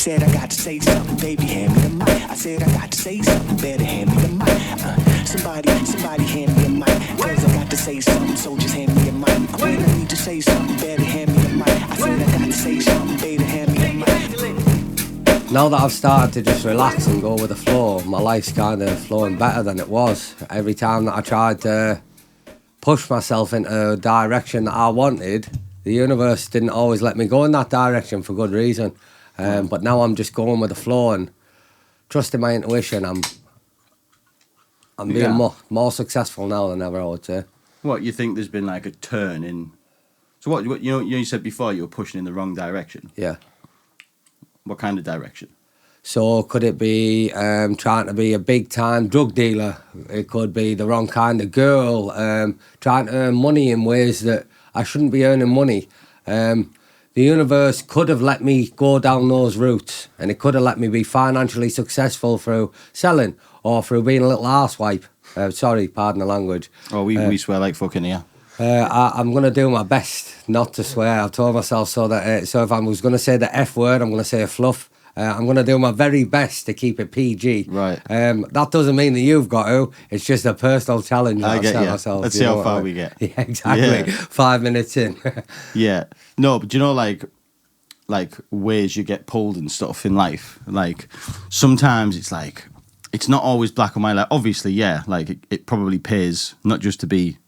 said I got to say something, baby, hand me the mic. I said I got to say something, better hand me the mic. Somebody hand me a mic, cause I got to say something, so just hand me a mic. When I need to say something, better hand me the mic. I said I got to say something, better hand me the mic. Now that I've started to just relax and go with the flow, my life's kind of flowing better than it was. Every time that I tried to push myself into a direction that I wanted, the universe didn't always let me go in that direction for good reason. But now I'm just going with the flow and trusting my intuition. I'm being more successful now than ever, I would say. What, you think there's been like a turn in... So what you said before you were pushing in the wrong direction? Yeah. What kind of direction? So could it be trying to be a big-time drug dealer? It could be the wrong kind of girl, trying to earn money in ways that I shouldn't be earning money. The universe could have let me go down those routes, and it could have let me be financially successful through selling or through being a little arsewipe. Sorry, pardon the language. Oh, we swear like fucking here. I'm going to do my best not to swear. I've told myself so that so if I was going to say the F word, I'm going to say a fluff. I'm going to do my very best to keep it PG. Right. That doesn't mean that you've got to. It's just a personal challenge that I've set myself. Let's see how far we get. Yeah, exactly. Yeah. 5 minutes in. Yeah. No, but you know, like ways you get pulled and stuff in life. Like sometimes it's like it's not always black and white. Like obviously, yeah. Like it probably pays not just to be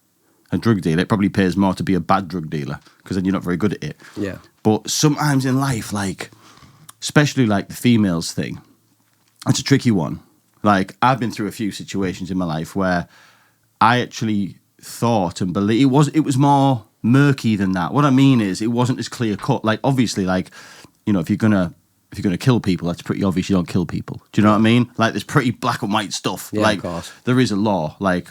a drug dealer. It probably pays more to be a bad drug dealer because then you're not very good at it. Yeah. But sometimes in life, like. Especially like the females thing, it's a tricky one. Like I've been through a few situations in my life where I actually thought and believed it was more murky than that. What I mean is it wasn't as clear cut. Like obviously, like you know, if you're gonna kill people, that's pretty obvious. You don't kill people. Do you know what I mean? Like there's pretty black and white stuff. Yeah, like of course. There is a law. Like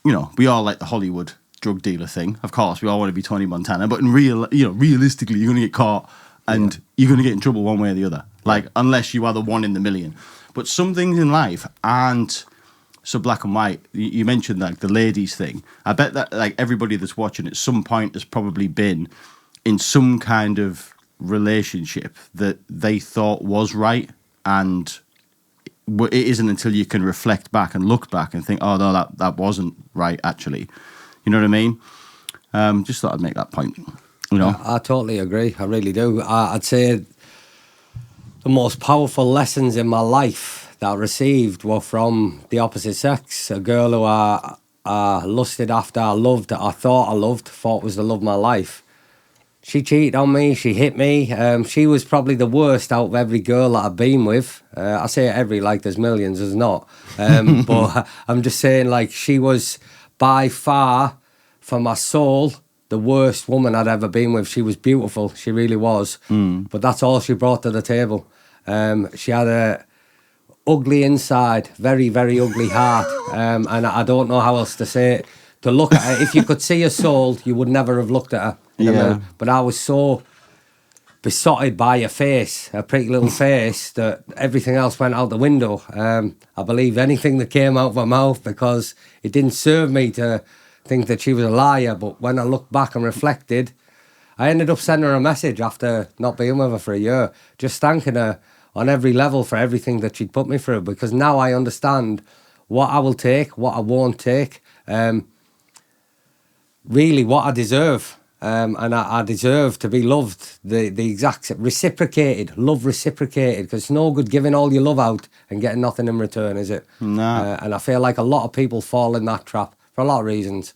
you know, we all like the Hollywood drug dealer thing. Of course, we all want to be Tony Montana, but realistically, you're gonna get caught. And you're going to get in trouble one way or the other. Like, unless you are the one in the million. But some things in life aren't so black and white. You mentioned, like, the ladies thing. I bet that, like, everybody that's watching at some point has probably been in some kind of relationship that they thought was right. And it isn't until you can reflect back and look back and think, oh, no, that wasn't right, actually. You know what I mean? Just thought I'd make that point. You know? I totally agree. I really do. I'd say the most powerful lessons in my life that I received were from the opposite sex. A girl who I lusted after, I loved, I thought was the love of my life. She cheated on me, she hit me. She was probably the worst out of every girl that I've been with. I say every, like there's millions, there's not. But I'm just saying, like, she was by far, for my soul, the worst woman I'd ever been with. She was beautiful, she really was. But that's all she brought to the table. She had a ugly inside, very, very ugly heart. And I don't know how else to say it. To look at her, if you could see her soul, you would never have looked at her. But I was so besotted by her face, her pretty little face, that everything else went out the window. I believed anything that came out of her mouth because it didn't serve me to think that she was a liar. But when I looked back and reflected, I ended up sending her a message after not being with her for a year, just thanking her on every level for everything that she'd put me through, because now I understand what I will take, what I won't take, really what I deserve. And I deserve to be loved, the exact reciprocated, love reciprocated, because it's no good giving all your love out and getting nothing in return, is it? No. And I feel like a lot of people fall in that trap for a lot of reasons.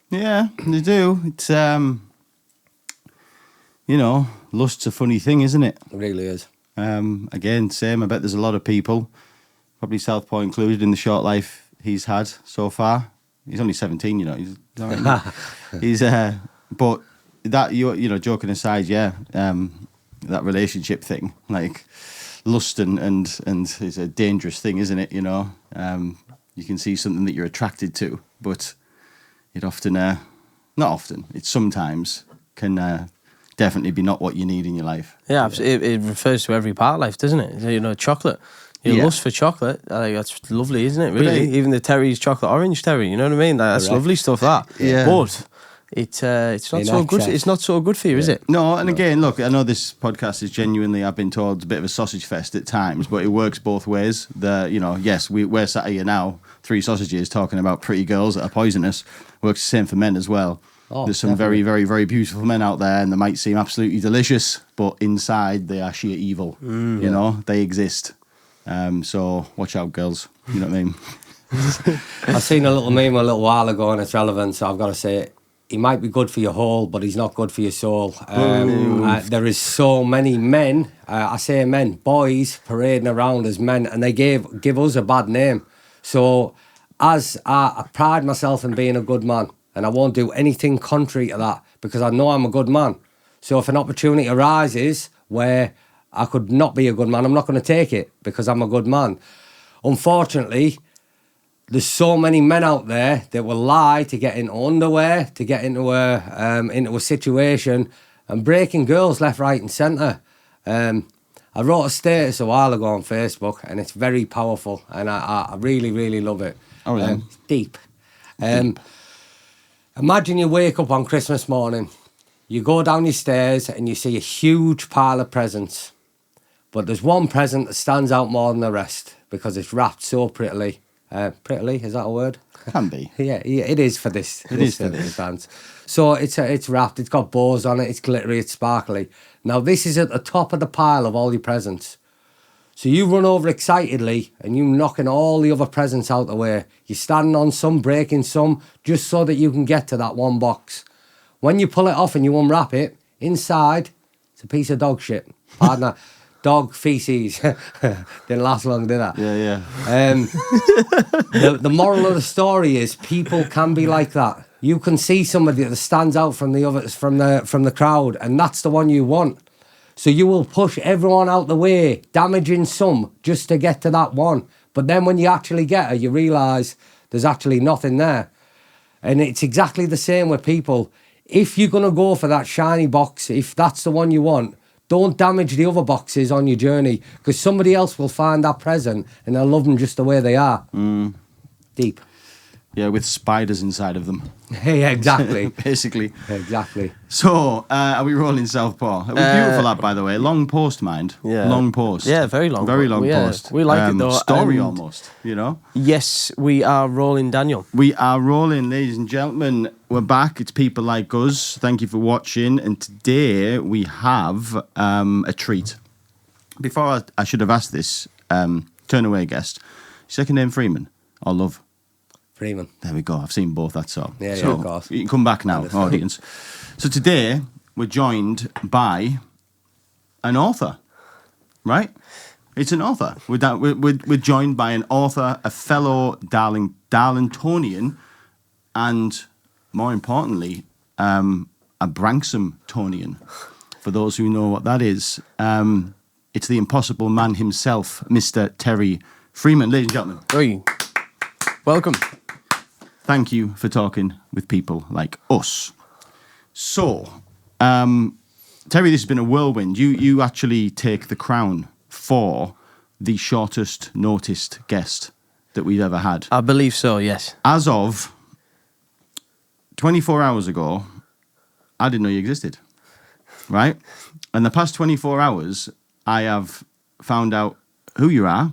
Yeah, they do. It's, you know, lust's a funny thing, isn't it? It really is. Again, same. I bet there's a lot of people, probably Southpaw included, in the short life he's had so far. He's only 17, you know. He's but that, you know, joking aside, yeah, that relationship thing, like lust and is a dangerous thing, isn't it? You know, you can see something that you're attracted to, but it often, not often, it sometimes can definitely be not what you need in your life. Yeah, it refers to every part of life, doesn't it? You know, chocolate. Your lust for chocolate, I think that's lovely, isn't it, really? Even the Terry's chocolate orange Terry, you know what I mean? That's lovely stuff, that. Yeah. But it's not In so good. excess. It's not so good for you, is it? No, and again, look, I know this podcast is genuinely, I've been told, a bit of a sausage fest at times, but it works both ways. Yes, we're sat here now, 3 sausages, talking about pretty girls that are poisonous. Works the same for men as well. Oh, There's some definitely. very, very, very beautiful men out there, and they might seem absolutely delicious, but inside they are sheer evil. You know, they exist. So watch out, girls. You know what I mean? I seen a little meme a little while ago, and it's relevant, so I've got to say it. He might be good for your whole, but he's not good for your soul. There is so many men, I say men, boys parading around as men, and they give us a bad name. So as I pride myself in being a good man, and I won't do anything contrary to that, because I know I'm a good man. So if an opportunity arises where I could not be a good man, I'm not going to take it, because I'm a good man. Unfortunately, there's so many men out there that will lie to get into underwear, to get into a situation, and breaking girls left, right, and centre. I wrote a status a while ago on Facebook, and it's very powerful, and I really, really love it. Oh, yeah. It's deep. Imagine you wake up on Christmas morning, you go down your stairs, and you see a huge pile of presents, but there's one present that stands out more than the rest because it's wrapped so prettily. Prettily, is that a word? Can be. Yeah, it is for this. It is for this. Dance. So it's wrapped. It's got bows on it. It's glittery. It's sparkly. Now this is at the top of the pile of all your presents. So you run over excitedly and you knocking all the other presents out the way. You're standing on some, breaking some, just so that you can get to that one box. When you pull it off and you unwrap it, inside it's a piece of dog shit. Pardon that. Dog feces. Didn't last long, did that? Yeah. The moral of the story is people can be like that. You can see somebody that stands out from the others, from the crowd, and that's the one you want. So you will push everyone out the way, damaging some just to get to that one. But then when you actually get her, you realise there's actually nothing there. And it's exactly the same with people. If you're going to go for that shiny box, if that's the one you want, don't damage the other boxes on your journey, because somebody else will find that present and they'll love them just the way they are. Deep. Yeah, with spiders inside of them. Yeah, exactly. Basically. Exactly. So, are we rolling Southpaw? It was beautiful, that, by the way. Long post, mind. Yeah. Long post. Yeah, very long. Very long Yeah, post. we like it, though, Story and- almost, you know? Yes, we are rolling, Daniel. We are rolling, ladies and gentlemen. We're back. It's people like us. Thank you for watching. And today we have a treat. Before I should have asked this, turn away guest. Second name Freeman or Love? Freeman. There we go. I've seen both. That's all. Yeah, so of course. You can come back now, Understand. audience. So today we're joined by an author, right? It's an author. We're joined by an author, a fellow Darlingtonian, and more importantly, a Branksome-tonian. For those who know what that is, it's the impossible man himself, Mr. Terry Freeman. Ladies and gentlemen, Oi. Welcome. thank you for talking with people like us. So, Terry, this has been a whirlwind. You actually take the crown for the shortest noticed guest that we've ever had. I believe so, yes. As of 24 hours ago, I didn't know you existed, right? And the past 24 hours, I have found out who you are.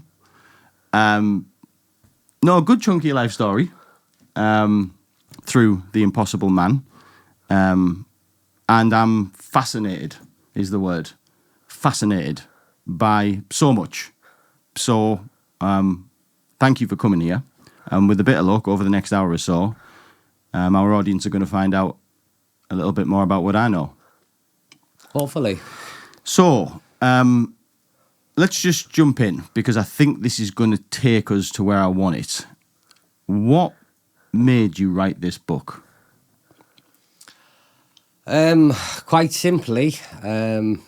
Know a good chunk of your life story through The Impossible Man. And I'm fascinated, is the word. Fascinated by so much. So, thank you for coming here. And with a bit of luck, over the next hour or so, our audience are going to find out a little bit more about what I know. Hopefully. So, let's just jump in, because I think this is going to take us to where I want it. What made you write this book? Quite simply,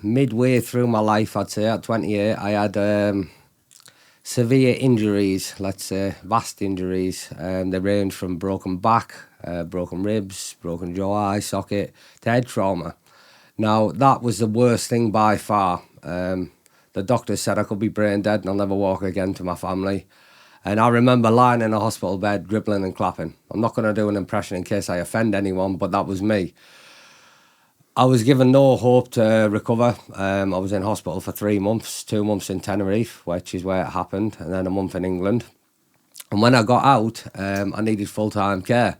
midway through my life, I'd say, at 28, I had severe injuries, let's say, vast injuries. They range from broken back, broken ribs, broken jaw, eye socket, to head trauma. Now, that was the worst thing by far. The doctor said I could be brain dead and I'll never walk again to my family. And I remember lying in a hospital bed, dribbling and clapping. I'm not going to do an impression in case I offend anyone, but that was me. I was given no hope to recover. I was in hospital for 3 months, 2 months in Tenerife, which is where it happened, and then a month in England. And when I got out, I needed full-time care.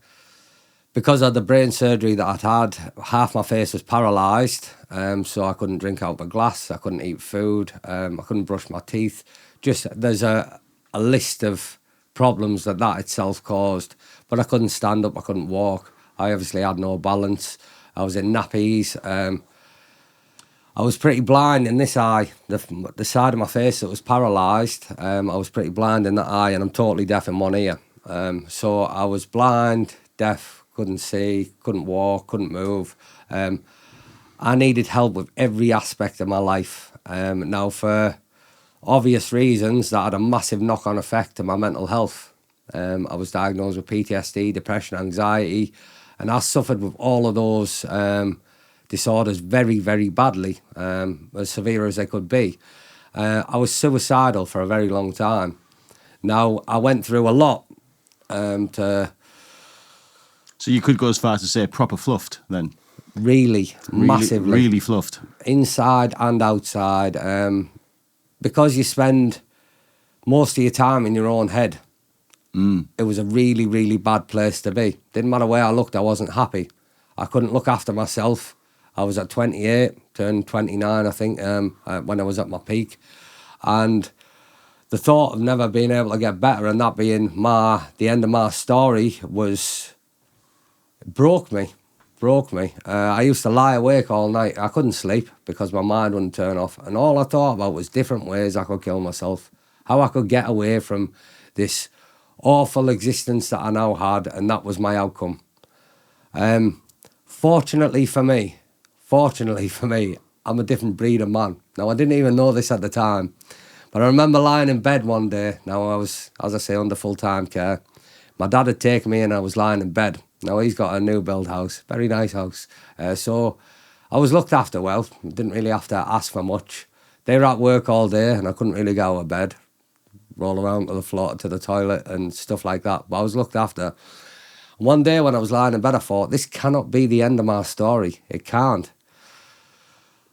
Because of the brain surgery that I'd had, half my face was paralysed, so I couldn't drink out of a glass, I couldn't eat food, I couldn't brush my teeth. Just, there's a list of problems that itself caused. But I couldn't stand up, I couldn't walk. I obviously had no balance. I was in nappies. I was pretty blind in this eye, the side of my face that was paralysed. I was pretty blind in that eye, and I'm totally deaf in one ear. So I was blind, deaf, couldn't see, couldn't walk, couldn't move. I needed help with every aspect of my life. Now, for obvious reasons, that had a massive knock-on effect to my mental health. I was diagnosed with PTSD, depression, anxiety, and I suffered with all of those disorders very, very badly, as severe as they could be. I was suicidal for a very long time. Now, I went through a lot to... So you could go as far as to say proper fluffed then? Really, massively. Really fluffed. Inside and outside. Because you spend most of your time in your own head, it was a really, really bad place to be. Didn't matter where I looked, I wasn't happy. I couldn't look after myself. I was at 28, turned 29, I think, when I was at my peak. And the thought of never being able to get better and that being the end of my story broke me. I used to lie awake all night. I couldn't sleep because my mind wouldn't turn off. And all I thought about was different ways I could kill myself, how I could get away from this awful existence that I now had, and that was my outcome. Fortunately for me, I'm a different breed of man. Now, I didn't even know this at the time, but I remember lying in bed one day. Now, I was, as I say, under full-time care. My dad had taken me and I was lying in bed. Now, he's got a new build house, very nice house. So I was looked after well, didn't really have to ask for much. They were at work all day and I couldn't really get out of bed, roll around to the floor, to the toilet and stuff like that. But I was looked after. One day when I was lying in bed, I thought, this cannot be the end of my story. It can't.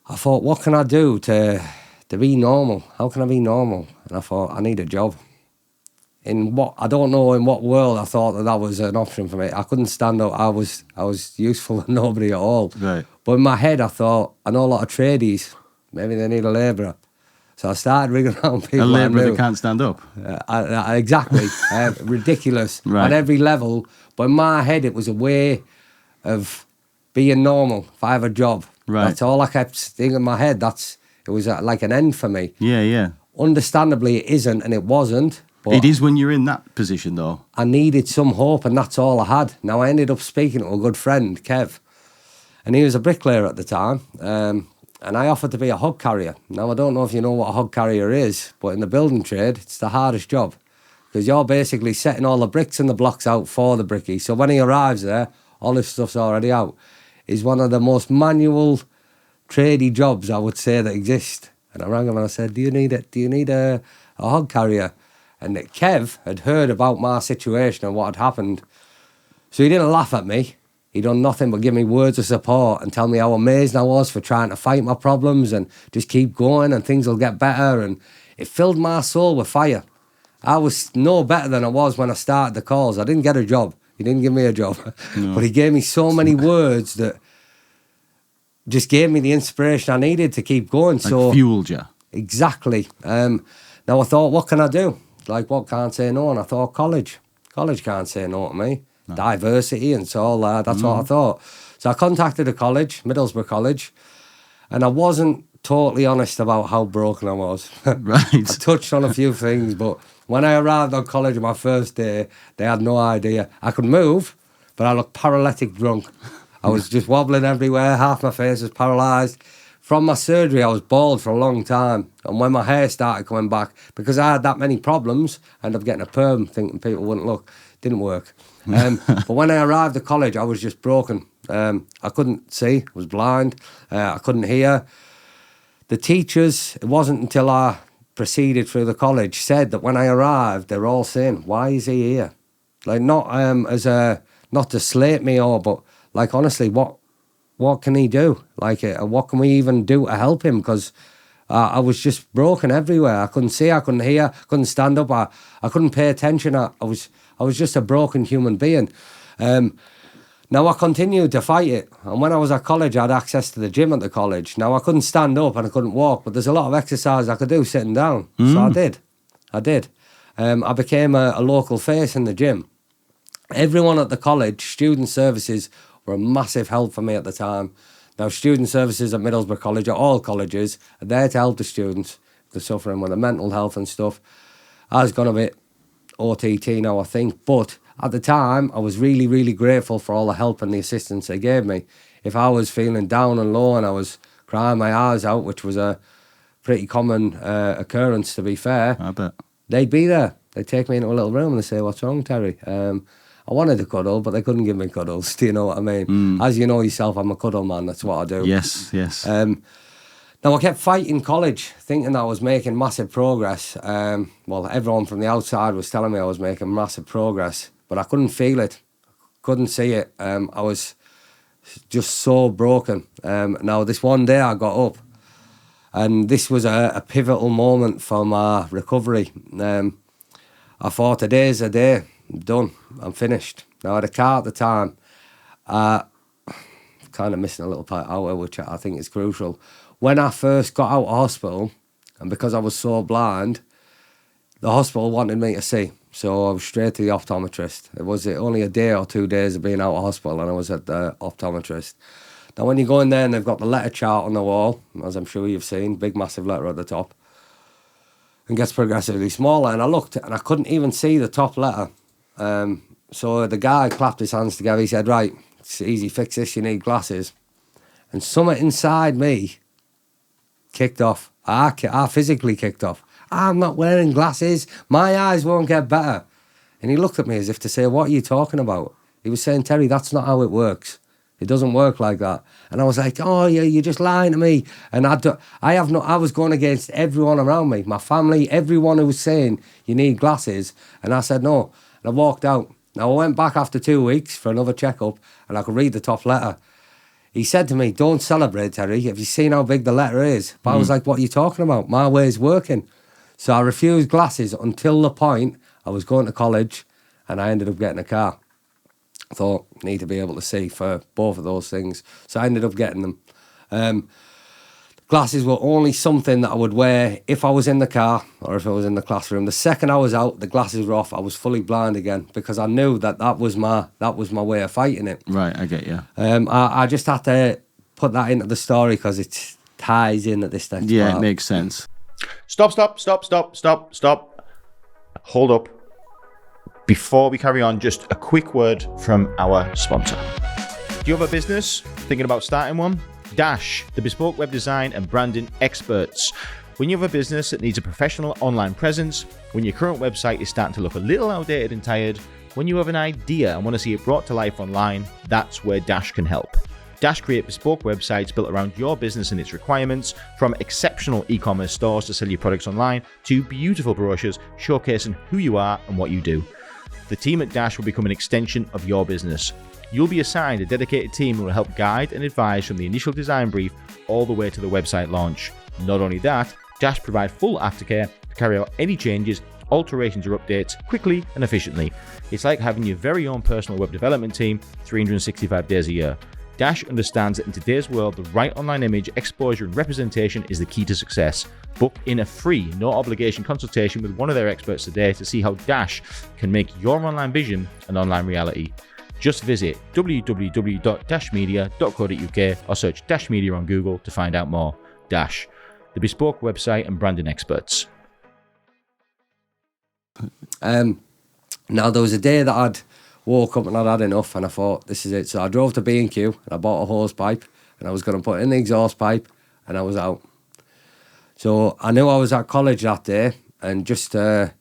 I thought, what can I do to be normal? How can I be normal? And I thought, I need a job. I don't know in what world I thought that was an option for me. I couldn't stand up. I was useful to nobody at all. Right. But in my head, I thought, I know a lot of tradies. Maybe they need a labourer. So I started ringing around people. A labourer that can't stand up. Exactly. Ridiculous on every level. But in my head, it was a way of being normal. If I have a job, that's all I kept thinking in my head. It was like an end for me. Yeah. Understandably, it isn't, and it wasn't. But it is when you're in that position, though. I needed some hope, and that's all I had. Now, I ended up speaking to a good friend, Kev, and he was a bricklayer at the time, and I offered to be a hog carrier. Now, I don't know if you know what a hog carrier is, but in the building trade, it's the hardest job, because you're basically setting all the bricks and the blocks out for the brickie. So when he arrives there, all this stuff's already out. It's one of the most manual, tradey jobs, I would say, that exist. And I rang him and I said, do you need a hog carrier? And Kev had heard about my situation and what had happened. So he didn't laugh at me. He done nothing but give me words of support and tell me how amazed I was for trying to fight my problems and just keep going and things will get better. And it filled my soul with fire. I was no better than I was when I started the calls. I didn't get a job. He didn't give me a job. No. But he gave me so many words that just gave me the inspiration I needed to keep going. So fueled you. Exactly. Now I thought, what can I do? Like, what can't say no? And I thought, college. College can't say no to me. No. Diversity and so all that. That's what I thought. So I contacted a college, Middlesbrough College, and I wasn't totally honest about how broken I was. Right. I touched on a few things, but when I arrived on college on my first day, they had no idea. I could move, but I looked paralytic drunk. I was just wobbling everywhere. Half my face was paralysed. From my surgery, I was bald for a long time. And when my hair started coming back, because I had that many problems, I ended up getting a perm, thinking people wouldn't look. Didn't work. But when I arrived at college, I was just broken. I couldn't see, I was blind. I couldn't hear. The teachers, it wasn't until I proceeded through the college said that when I arrived, they were all saying, "Why is he here?" Like not not to slate me but like honestly, what can he do? Like, what can we even do to help him? Because I was just broken everywhere. I couldn't see, I couldn't hear, couldn't stand up. I couldn't pay attention. I was just a broken human being. Now I continued to fight it, and when I was at college, I had access to the gym at the college. Now I couldn't stand up and I couldn't walk, but there's a lot of exercise I could do sitting down. So I did. I became a local face in the gym. Everyone at the college, student services, were a massive help for me at the time. Now, student services at Middlesbrough College, at all colleges, are there to help the students. They're suffering with their mental health and stuff. I've gone a bit OTT now, I think, but at the time, I was really, really grateful for all the help and the assistance they gave me. If I was feeling down and low and I was crying my eyes out, which was a pretty common occurrence, to be fair, I bet. they'd be there. They'd take me into a little room and they'd say, "What's wrong, Terry?" I wanted a cuddle, but they couldn't give me cuddles. Do you know what I mean? As you know yourself, I'm a cuddle man. That's what I do. Yes. Now, I kept fighting college, thinking that I was making massive progress. Well, everyone from the outside was telling me I was making massive progress, but I couldn't feel it. Couldn't see it. I was just so broken. Now, this one day I got up, and this was a pivotal moment for my recovery. I thought, today's a day. I'm done. I'm finished. Now, I had a car at the time. Kind of missing a little part out, which I think is crucial. When I first got out of hospital, and because I was so blind, the hospital wanted me to see. So I was straight to the optometrist. It was only a day or 2 days of being out of hospital, and I was at the optometrist. Now, when you go in there and they've got the letter chart on the wall, as I'm sure you've seen, big massive letter at the top, and gets progressively smaller. And I looked and I couldn't even see the top letter. So the guy clapped his hands together. He said, "Right, it's easy, fix this, you need glasses." And something inside me kicked off. I physically kicked off. I'm not wearing glasses. My eyes won't get better. And he looked at me as if to say, "What are you talking about?" He was saying, "Terry, that's not how it works. It doesn't work like that." And I was like, "Oh, yeah, you're just lying to me." And I was going against everyone around me, my family, everyone who was saying, "You need glasses." And I said, "No." And I walked out. Now, I went back after 2 weeks for another checkup, and I could read the top letter. He said to me, "Don't celebrate, Terry. Have you seen how big the letter is?" But I was like, "What are you talking about? My way's working." So I refused glasses until the point I was going to college, and I ended up getting a car. I thought, need to be able to see for both of those things. So I ended up getting them. Glasses were only something that I would wear if I was in the car or if I was in the classroom. The second I was out, the glasses were off. I was fully blind again because I knew that was my way of fighting it. Right, I get you. I just had to put that into the story because it ties in at this next Yeah, part. it makes sense. Stop. Hold up. Before we carry on, just a quick word from our sponsor. Do you have a business? Thinking about starting one? Dash, the bespoke web design and branding experts. When you have a business that needs a professional online presence, when your current website is starting to look a little outdated and tired, when you have an idea and want to see it brought to life online, that's where Dash can help. Dash create bespoke websites built around your business and its requirements, from exceptional e-commerce stores to sell your products online to beautiful brochures showcasing who you are and what you do. The team at Dash will become an extension of your business. You'll be assigned a dedicated team who will help guide and advise from the initial design brief all the way to the website launch. Not only that, Dash provide full aftercare to carry out any changes, alterations or updates quickly and efficiently. It's like having your very own personal web development team 365 days a year. Dash understands that in today's world, the right online image, exposure and representation is the key to success. Book in a free, no obligation consultation with one of their experts today to see how Dash can make your online vision an online reality. Just visit www.dashmedia.co.uk or search Dash Media on Google to find out more. Dash, the bespoke website and branding experts. Now, there was a day that I'd woke up and I'd had enough, and I thought, this is it. So I drove to B&Q and I bought a hose pipe, and I was going to put in the exhaust pipe, and I was out. So I knew I was at college that day, and just to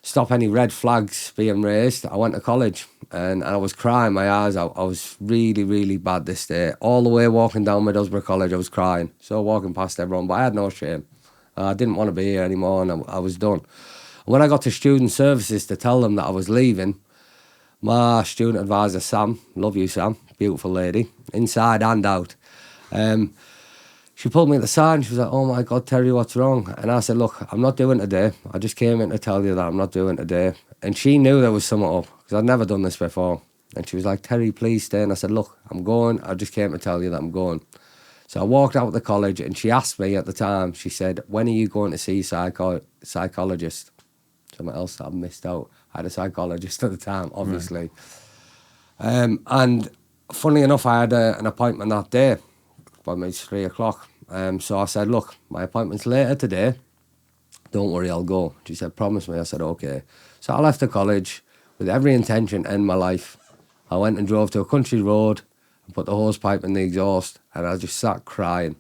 stop any red flags being raised, I went to college, and I was crying my eyes out. I was really, really bad this day. All the way walking down Middlesbrough College, I was crying. So walking past everyone, but I had no shame. I didn't want to be here anymore, and I was done. And when I got to student services to tell them that I was leaving, my student advisor, Sam, love you, Sam, beautiful lady, inside and out, she pulled me at the side and she was like, oh my God, Terry, what's wrong? And I said, look, I'm not doing today. I just came in to tell you that I'm not doing today. And she knew there was something up because I'd never done this before. And she was like, Terry, please stay. And I said, look, I'm going. I just came to tell you that I'm going. So I walked out of the college and she asked me at the time, she said, when are you going to see psychologist? Something else that I've missed out. I had a psychologist at the time, obviously. Right. And funnily enough, I had an appointment that day. By maybe 3 o'clock. So I said, look, my appointment's later today. Don't worry, I'll go. She said, promise me. I said, okay. So I left the college with every intention to end my life. I went and drove to a country road and put the hose pipe in the exhaust, and I just sat crying.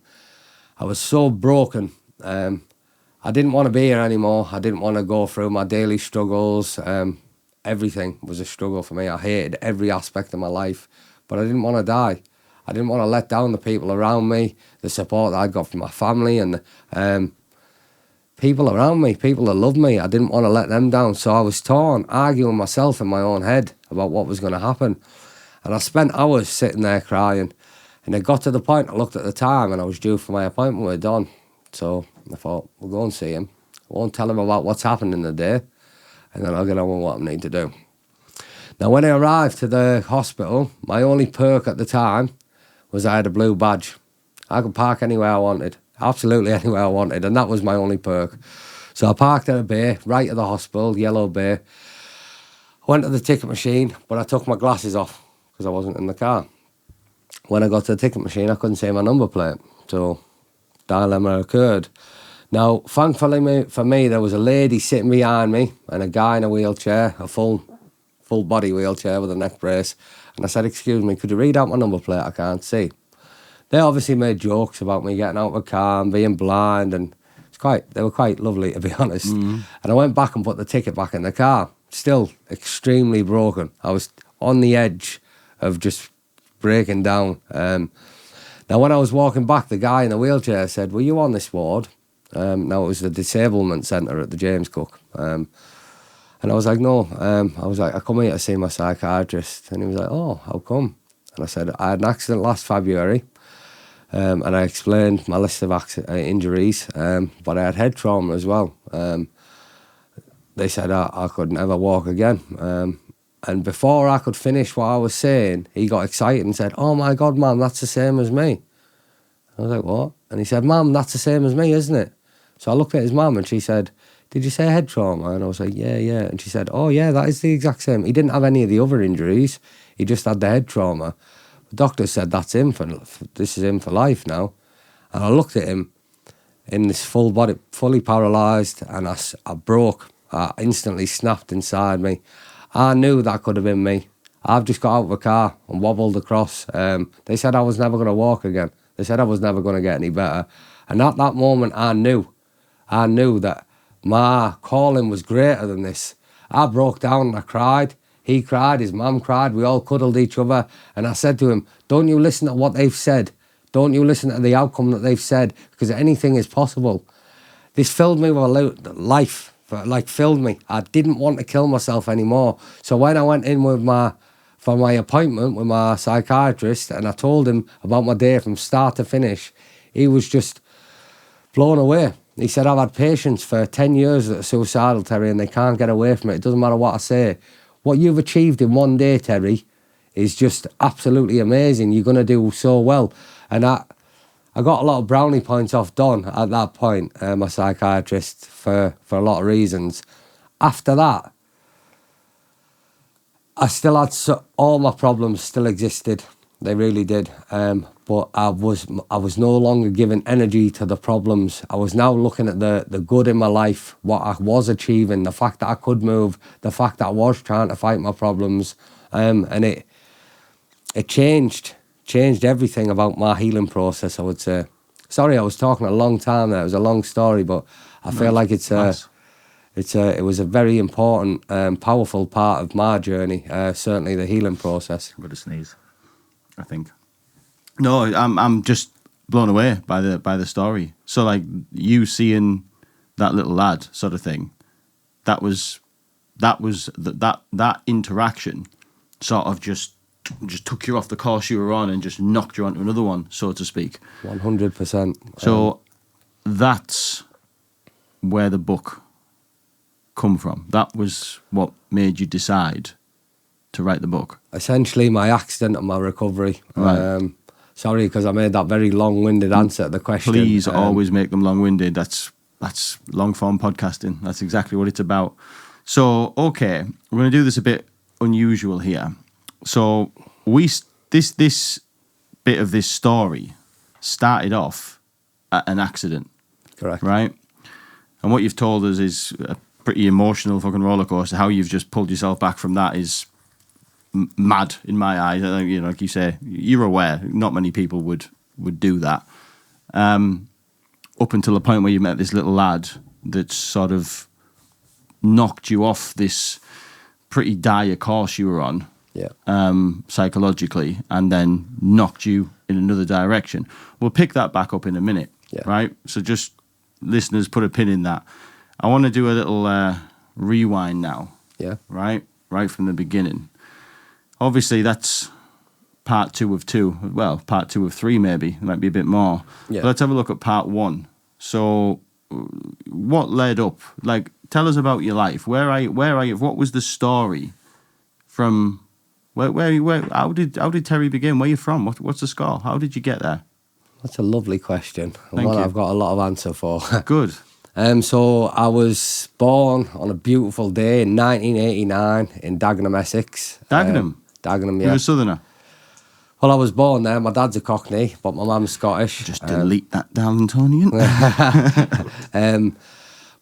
I was so broken. I didn't want to be here anymore. I didn't want to go through my daily struggles. Everything was a struggle for me. I hated every aspect of my life, but I didn't want to die. I didn't want to let down the people around me, the support that I got from my family and people around me, people that loved me. I didn't want to let them down. So I was torn, arguing myself in my own head about what was going to happen. And I spent hours sitting there crying. And it got to the point, I looked at the time and I was due for my appointment with Don. So I thought, we'll go and see him. I won't tell him about what's happened in the day. And then I'll get on with what I need to do. Now, when I arrived to the hospital, my only perk at the time was I had a blue badge. I could park anywhere I wanted, absolutely anywhere I wanted, and that was my only perk. So I parked at a bay, right at the hospital, yellow bay. I went to the ticket machine, but I took my glasses off because I wasn't in the car. When I got to the ticket machine, I couldn't see my number plate, so dilemma occurred. Now, thankfully for me, there was a lady sitting behind me and a guy in a wheelchair, a full body wheelchair with a neck brace. And I said, excuse me, could you read out my number plate? I can't see. They obviously made jokes about me getting out of a car and being blind, and they were quite lovely, to be honest. And I went back and put the ticket back in the car, still extremely broken. I was on the edge of just breaking down. Now, when I was walking back, the guy in the wheelchair said, were you on this ward? Now, it was the disablement centre at the James Cook. And I was like, no. I was like, I come here to see my psychiatrist. And he was like, oh, how come? And I said, I had an accident last February. And I explained my list of injuries, but I had head trauma as well. They said I could never walk again. And before I could finish what I was saying, he got excited and said, oh my God, Mum, that's the same as me. I was like, what? And he said, Mum, that's the same as me, isn't it? So I looked at his mum and she said, did you say head trauma? And I was like, yeah. And she said, oh yeah, that is the exact same. He didn't have any of the other injuries. He just had the head trauma. The doctor said, that's him this is him for life now. And I looked at him in this full body, fully paralysed, and I broke. I instantly snapped inside me. I knew that could have been me. I've just got out of a car and wobbled across. They said I was never going to walk again. They said I was never going to get any better. And at that moment, I knew that my calling was greater than this. I broke down and I cried. He cried, his mum cried, we all cuddled each other. And I said to him, don't you listen to what they've said. Don't you listen to the outcome that they've said, because anything is possible. This filled me with life, filled me. I didn't want to kill myself anymore. So when I went in for my appointment with my psychiatrist and I told him about my day from start to finish, he was just blown away. He said, I've had patients for 10 years that are suicidal, Terry, and they can't get away from it. It doesn't matter what I say. What you've achieved in one day, Terry, is just absolutely amazing. You're going to do so well. And I got a lot of brownie points off Don at that point, my psychiatrist, for a lot of reasons. After that, I still had all my problems still existed. They really did. But I was no longer giving energy to the problems. I was now looking at the good in my life, what I was achieving, the fact that I could move, the fact that I was trying to fight my problems. And it changed everything about my healing process, I would say. Sorry, I was talking a long time there. It was a long story, but I feel like it was a very important, powerful part of my journey, certainly the healing process. I'm going to sneeze, I think. No, I'm just blown away by the story. So like you seeing that little lad sort of thing, that interaction sort of just took you off the course you were on and just knocked you onto another one, so to speak. 100%. So that's where the book come from. That was what made you decide to write the book. Essentially, my accident and my recovery. Right. Sorry, because I made that very long-winded answer to the question. Please always make them long-winded. That's long-form podcasting. That's exactly what it's about. So, okay, we're going to do this a bit unusual here. So, this bit of this story started off at an accident. Correct. Right? And what you've told us is a pretty emotional fucking roller coaster. How you've just pulled yourself back from that is mad in my eyes. You know, like you say, you're aware. Not many people would do that. Up until the point where you met this little lad that sort of knocked you off this pretty dire course you were on, psychologically, and then knocked you in another direction. We'll pick that back up in a minute, right? So just listeners, put a pin in that. I want to do a little rewind now, right from the beginning. Obviously, that's part 2 of 2. Well, part 2 of 3 maybe. It might be a bit more. Yeah. But let's have a look at part 1. So, what led up? Like, tell us about your life. Where are you? What was the story from? Where? How did Terry begin? Where are you from? What's the score? How did you get there? That's a lovely question. Thank you. I've got a lot of answer for. Good. So I was born on a beautiful day in 1989 in Dagenham, Essex. Dagenham? Dagenham, yeah. You're a southerner? Well, I was born there. My dad's a Cockney, but my mum's Scottish. Just delete that Darlingtonian.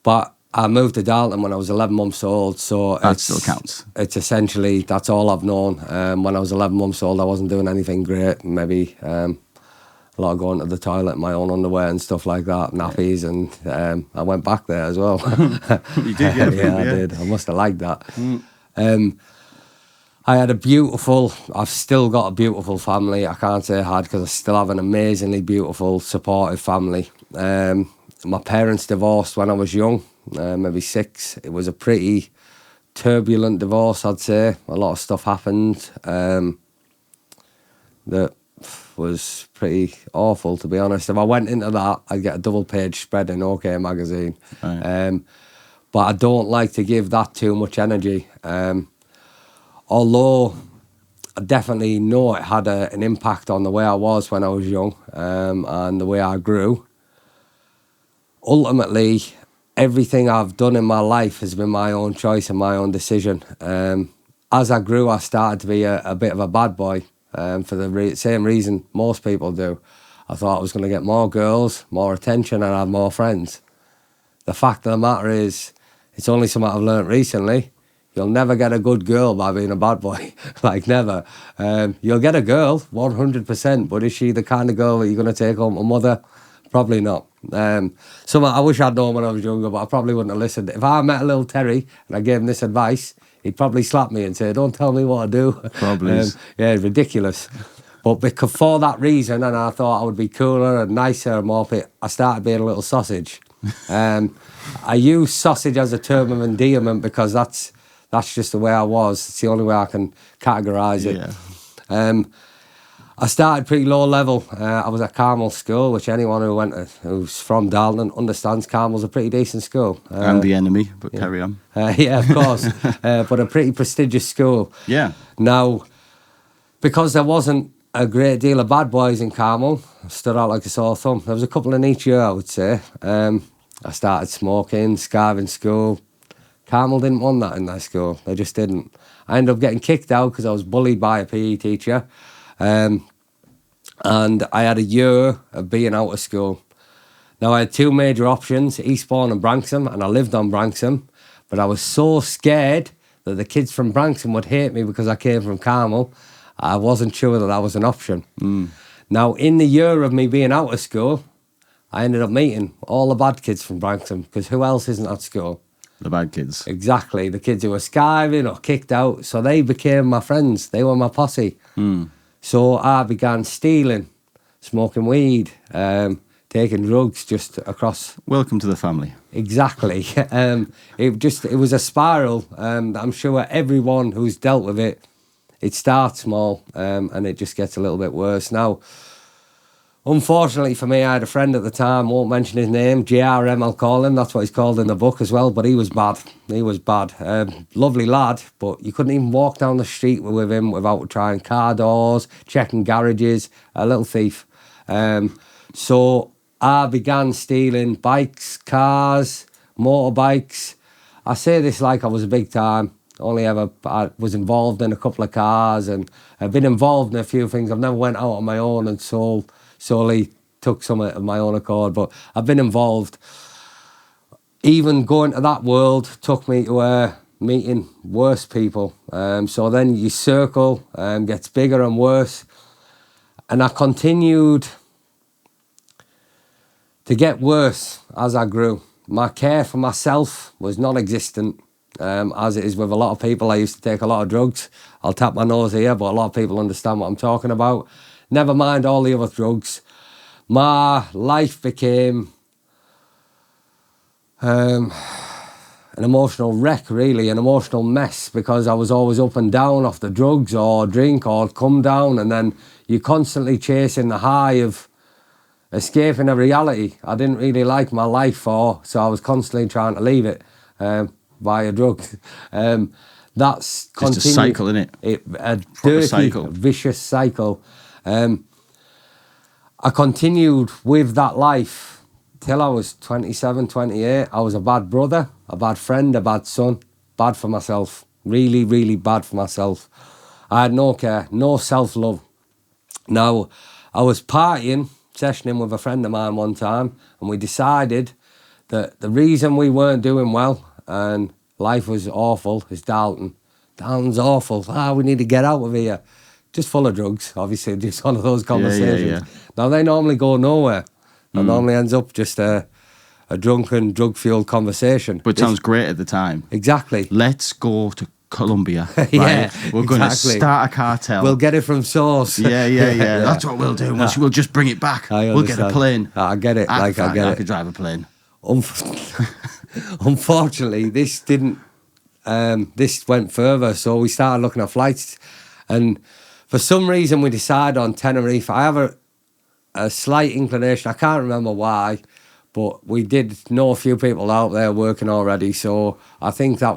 But I moved to Darlington when I was 11 months old, so that still counts. It's essentially, that's all I've known. When I was 11 months old, I wasn't doing anything great. Maybe a lot of going to the toilet in my own underwear and stuff like that, nappies, and I went back there as well. You did, yeah. Yeah, I did. I must have liked that. I had I've still got a beautiful family. I can't say I had, because I still have an amazingly beautiful, supportive family. My parents divorced when I was young, maybe 6. It was a pretty turbulent divorce, I'd say. A lot of stuff happened that was pretty awful, to be honest. If I went into that, I'd get a double-page spread in OK magazine. Right. But I don't like to give that too much energy. Although I definitely know it had an impact on the way I was when I was young, and the way I grew. Ultimately, everything I've done in my life has been my own choice and my own decision. As I grew, I started to be a bit of a bad boy, for the same reason most people do. I thought I was going to get more girls, more attention, and have more friends. The fact of the matter is, it's only something I've learnt recently. You'll never get a good girl by being a bad boy. Like, never. You'll get a girl, 100%, but is she the kind of girl that you're going to take home to mother? Probably not. Something I wish I'd known when I was younger, but I probably wouldn't have listened. If I met a little Terry and I gave him this advice, he'd probably slap me and say, "Don't tell me what to do." Probably. Yeah, ridiculous. But because for that reason, and I thought I would be cooler and nicer and more fit, I started being a little sausage. I use sausage as a term of endearment because that's just the way I was. It's the only way I can categorise it. Yeah. I started pretty low level. I was at Carmel School, which anyone who's from Darlington understands Carmel's a pretty decent school. And the enemy, but carry on. Yeah, of course. But a pretty prestigious school. Yeah. Now, because there wasn't a great deal of bad boys in Carmel, I stood out like a sore thumb. There was a couple in each year, I would say. I started smoking, scarving school. Carmel didn't want that in their school. They just didn't. I ended up getting kicked out because I was bullied by a PE teacher. And I had a year of being out of school. Now, I had 2 major options, Eastbourne and Branksome, and I lived on Branksome. But I was so scared that the kids from Branksome would hate me because I came from Carmel. I wasn't sure that that was an option. Now, in the year of me being out of school, I ended up meeting all the bad kids from Branksome, because who else isn't at school? The bad kids. Exactly. The kids who were skiving or kicked out. So they became my friends. They were my posse. So I began stealing, smoking weed, taking drugs just across. Welcome to the family. Exactly. It was a spiral. I'm sure everyone who's dealt with it, it starts small, and it just gets a little bit worse. Now, unfortunately for me, I had a friend at the time, won't mention his name, JRM I'll call him, that's what he's called in the book as well, but he was bad. Lovely lad, but you couldn't even walk down the street with him without trying car doors, checking garages, a little thief. So I began stealing bikes, cars, motorbikes. I say this like I was a big time. I was involved in a couple of cars, and I've been involved in a few things. I've never went out on my own and solely took some of my own accord, but I've been involved. Even going to that world took me to meeting worse people. So then your circle gets bigger and worse. And I continued to get worse as I grew. My care for myself was non-existent, as it is with a lot of people. I used to take a lot of drugs. I'll tap my nose here, but a lot of people understand what I'm talking about. Never mind all the other drugs. My life became an emotional wreck, really, an emotional mess, because I was always up and down off the drugs or drink or come down, and then you're constantly chasing the high of escaping a reality I didn't really like my life for, so I was constantly trying to leave it via drugs. That's just a cycle, isn't it? A dirty, cycle. Vicious cycle. I continued with that life till I was 27, 28. I was a bad brother, a bad friend, a bad son, bad for myself, really, really bad for myself. I had no care, no self-love. Now, I was partying, sessioning with a friend of mine one time, and we decided that the reason we weren't doing well and life was awful is Dalton. Dalton's awful. We need to get out of here. Just full of drugs, obviously, just one of those conversations. Yeah. Now, they normally go nowhere. It normally ends up just a drunken, drug-fueled conversation. But it sounds great at the time. Exactly. Let's go to Colombia. Right? Yeah, We're going to exactly. start a cartel. We'll get it from source. Yeah. That's what we'll do. We'll just bring it back. I We'll get a understand. plane. I get it. I get I it. could drive a plane. Unfortunately, this didn't. This went further, so we started looking at flights, and for some reason we decided on Tenerife. I have a slight inclination. I can't remember why, but we did know a few people out there working already, so I think that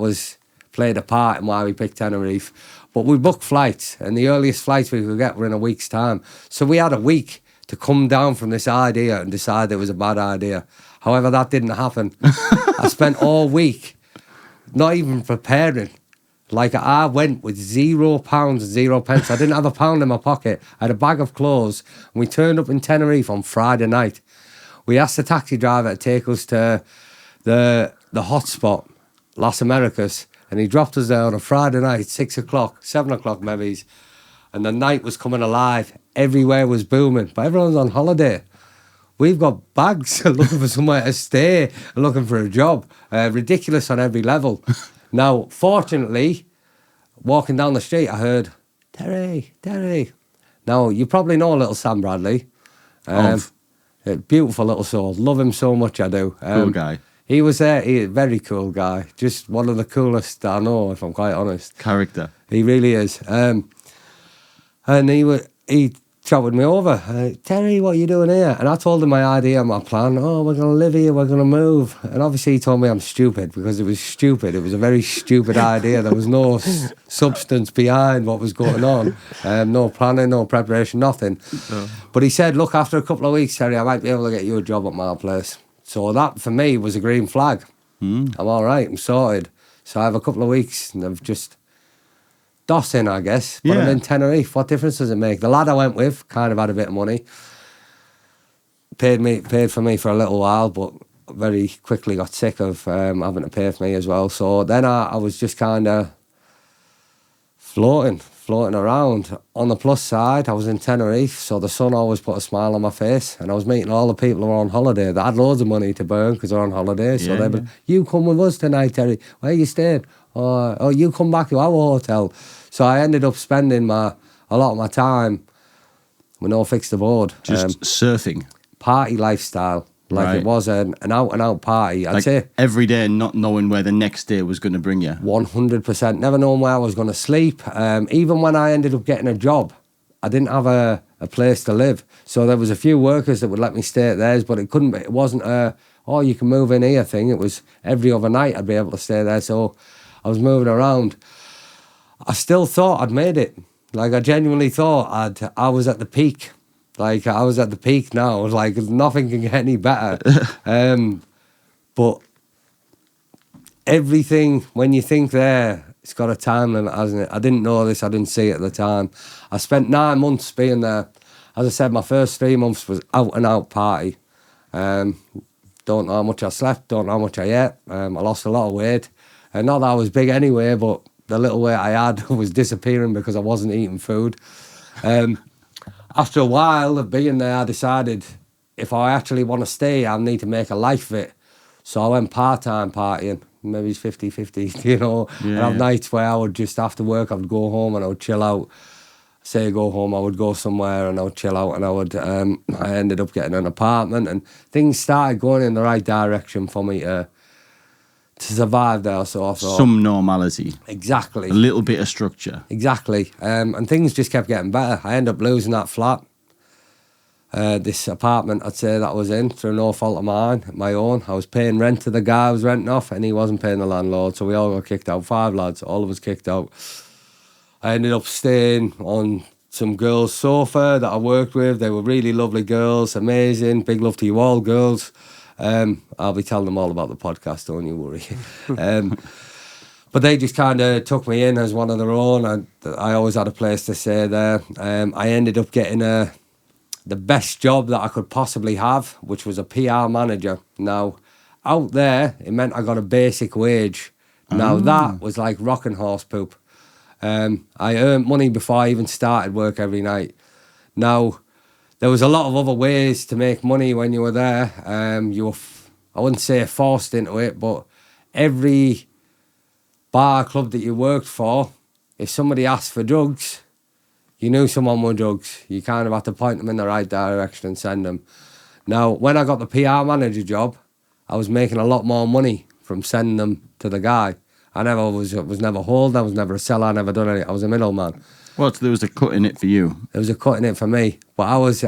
played a part in why we picked Tenerife. But we booked flights, and the earliest flights we could get were in a week's time. So we had a week to come down from this idea and decide it was a bad idea. However, that didn't happen. I spent all week not even preparing. Like, I went with £0 and 0 pence. I didn't have a pound in my pocket. I had a bag of clothes, and we turned up in Tenerife on Friday night. We asked the taxi driver to take us to the hotspot, Las Americas, and he dropped us there on a Friday night, 6 o'clock, 7 o'clock maybe, and the night was coming alive. Everywhere was booming, but everyone's on holiday. We've got bags looking for somewhere to stay and looking for a job. Ridiculous on every level. Now, fortunately, walking down the street, I heard, Terry. Now, you probably know little Sam Bradley. A beautiful little soul. Love him so much, I do. Cool guy. He was there. He's a very cool guy. Just one of the coolest I know, if I'm quite honest. Character. He really is. And he chatted me over. Terry, what are you doing here? And I told him my idea, my plan. Oh, we're going to live here, we're going to move. And obviously he told me I'm stupid, because it was stupid. It was a very stupid idea. There was no substance behind what was going on. No planning, no preparation, nothing. No. But he said, look, after a couple of weeks, Terry, I might be able to get you a job at my place. So that, for me, was a green flag. I'm all right, I'm sorted. So I have a couple of weeks and I've just dossing, I guess. But I'm in Tenerife. What difference does it make? The lad I went with kind of had a bit of money. Paid for me for a little while, but very quickly got sick of having to pay for me as well. So then I was just kind of floating around. On the plus side, I was in Tenerife, so the sun always put a smile on my face, and I was meeting all the people who were on holiday that had loads of money to burn because they're on holiday. So they'd be, you come with us tonight, Terry. Where are you staying? Oh, you come back to our hotel. So I ended up spending a lot of my time with no fixed aboard. Just surfing. party lifestyle. Like Right. it was an out-and-out party. I'd Like say every day, not knowing where the next day was going to bring you. 100%. Never knowing where I was going to sleep. Even when I ended up getting a job, I didn't have a place to live. So there was a few workers that would let me stay at theirs, but it wasn't a, oh, you can move in here thing. It was every other night I'd be able to stay there. So I was moving around. I still thought I'd made it. Like I genuinely thought I was at the peak. Like I was at the peak now. Like nothing can get any better. But everything, when you think there, it's got a time limit, hasn't it? I didn't know this. I didn't see it at the time. I spent 9 months being there. As I said, my first 3 months was out and out party. Don't know how much I slept. Don't know how much I ate. I lost a lot of weight. Not that I was big anyway, but the little weight I had was disappearing because I wasn't eating food. After a while of being there, I decided if I actually want to stay, I need to make a life of it. So I went part-time partying, maybe 50-50, you know. Yeah, and have yeah. nights where I would just, after work, I would go home and I would chill out. Say go home, I would go somewhere and I would chill out, and I ended up getting an apartment, and things started going in the right direction for me to survive there. So I thought, Some normality, exactly. a little bit of structure. Exactly. And things just kept getting better. I ended up losing that flat. This apartment, I'd say, that I was in through no fault of mine, my own. I was paying rent to the guy I was renting off, and he wasn't paying the landlord. So we all got kicked out. 5 lads, all of us kicked out. I ended up staying on some girls' sofa that I worked with. They were really lovely girls, amazing. Big love to you all, girls. I'll be telling them all about the podcast, don't you worry. But they just kind of took me in as one of their own. I always had a place to stay there. I ended up getting the best job that I could possibly have, which was a PR manager. Now, out there, it meant I got a basic wage. Now, that was like rocking horse poop. I earned money before I even started work every night. Now, there was a lot of other ways to make money when you were there. You were, I wouldn't say forced into it, but every bar club that you worked for, if somebody asked for drugs, you knew someone with drugs. You kind of had to point them in the right direction and send them. Now, when I got the PR manager job, I was making a lot more money from sending them to the guy. I was never holding, I was never a seller, I never done anything. I was a middleman. Well, there was a cut in it for you. There was a cut in it for me. But I was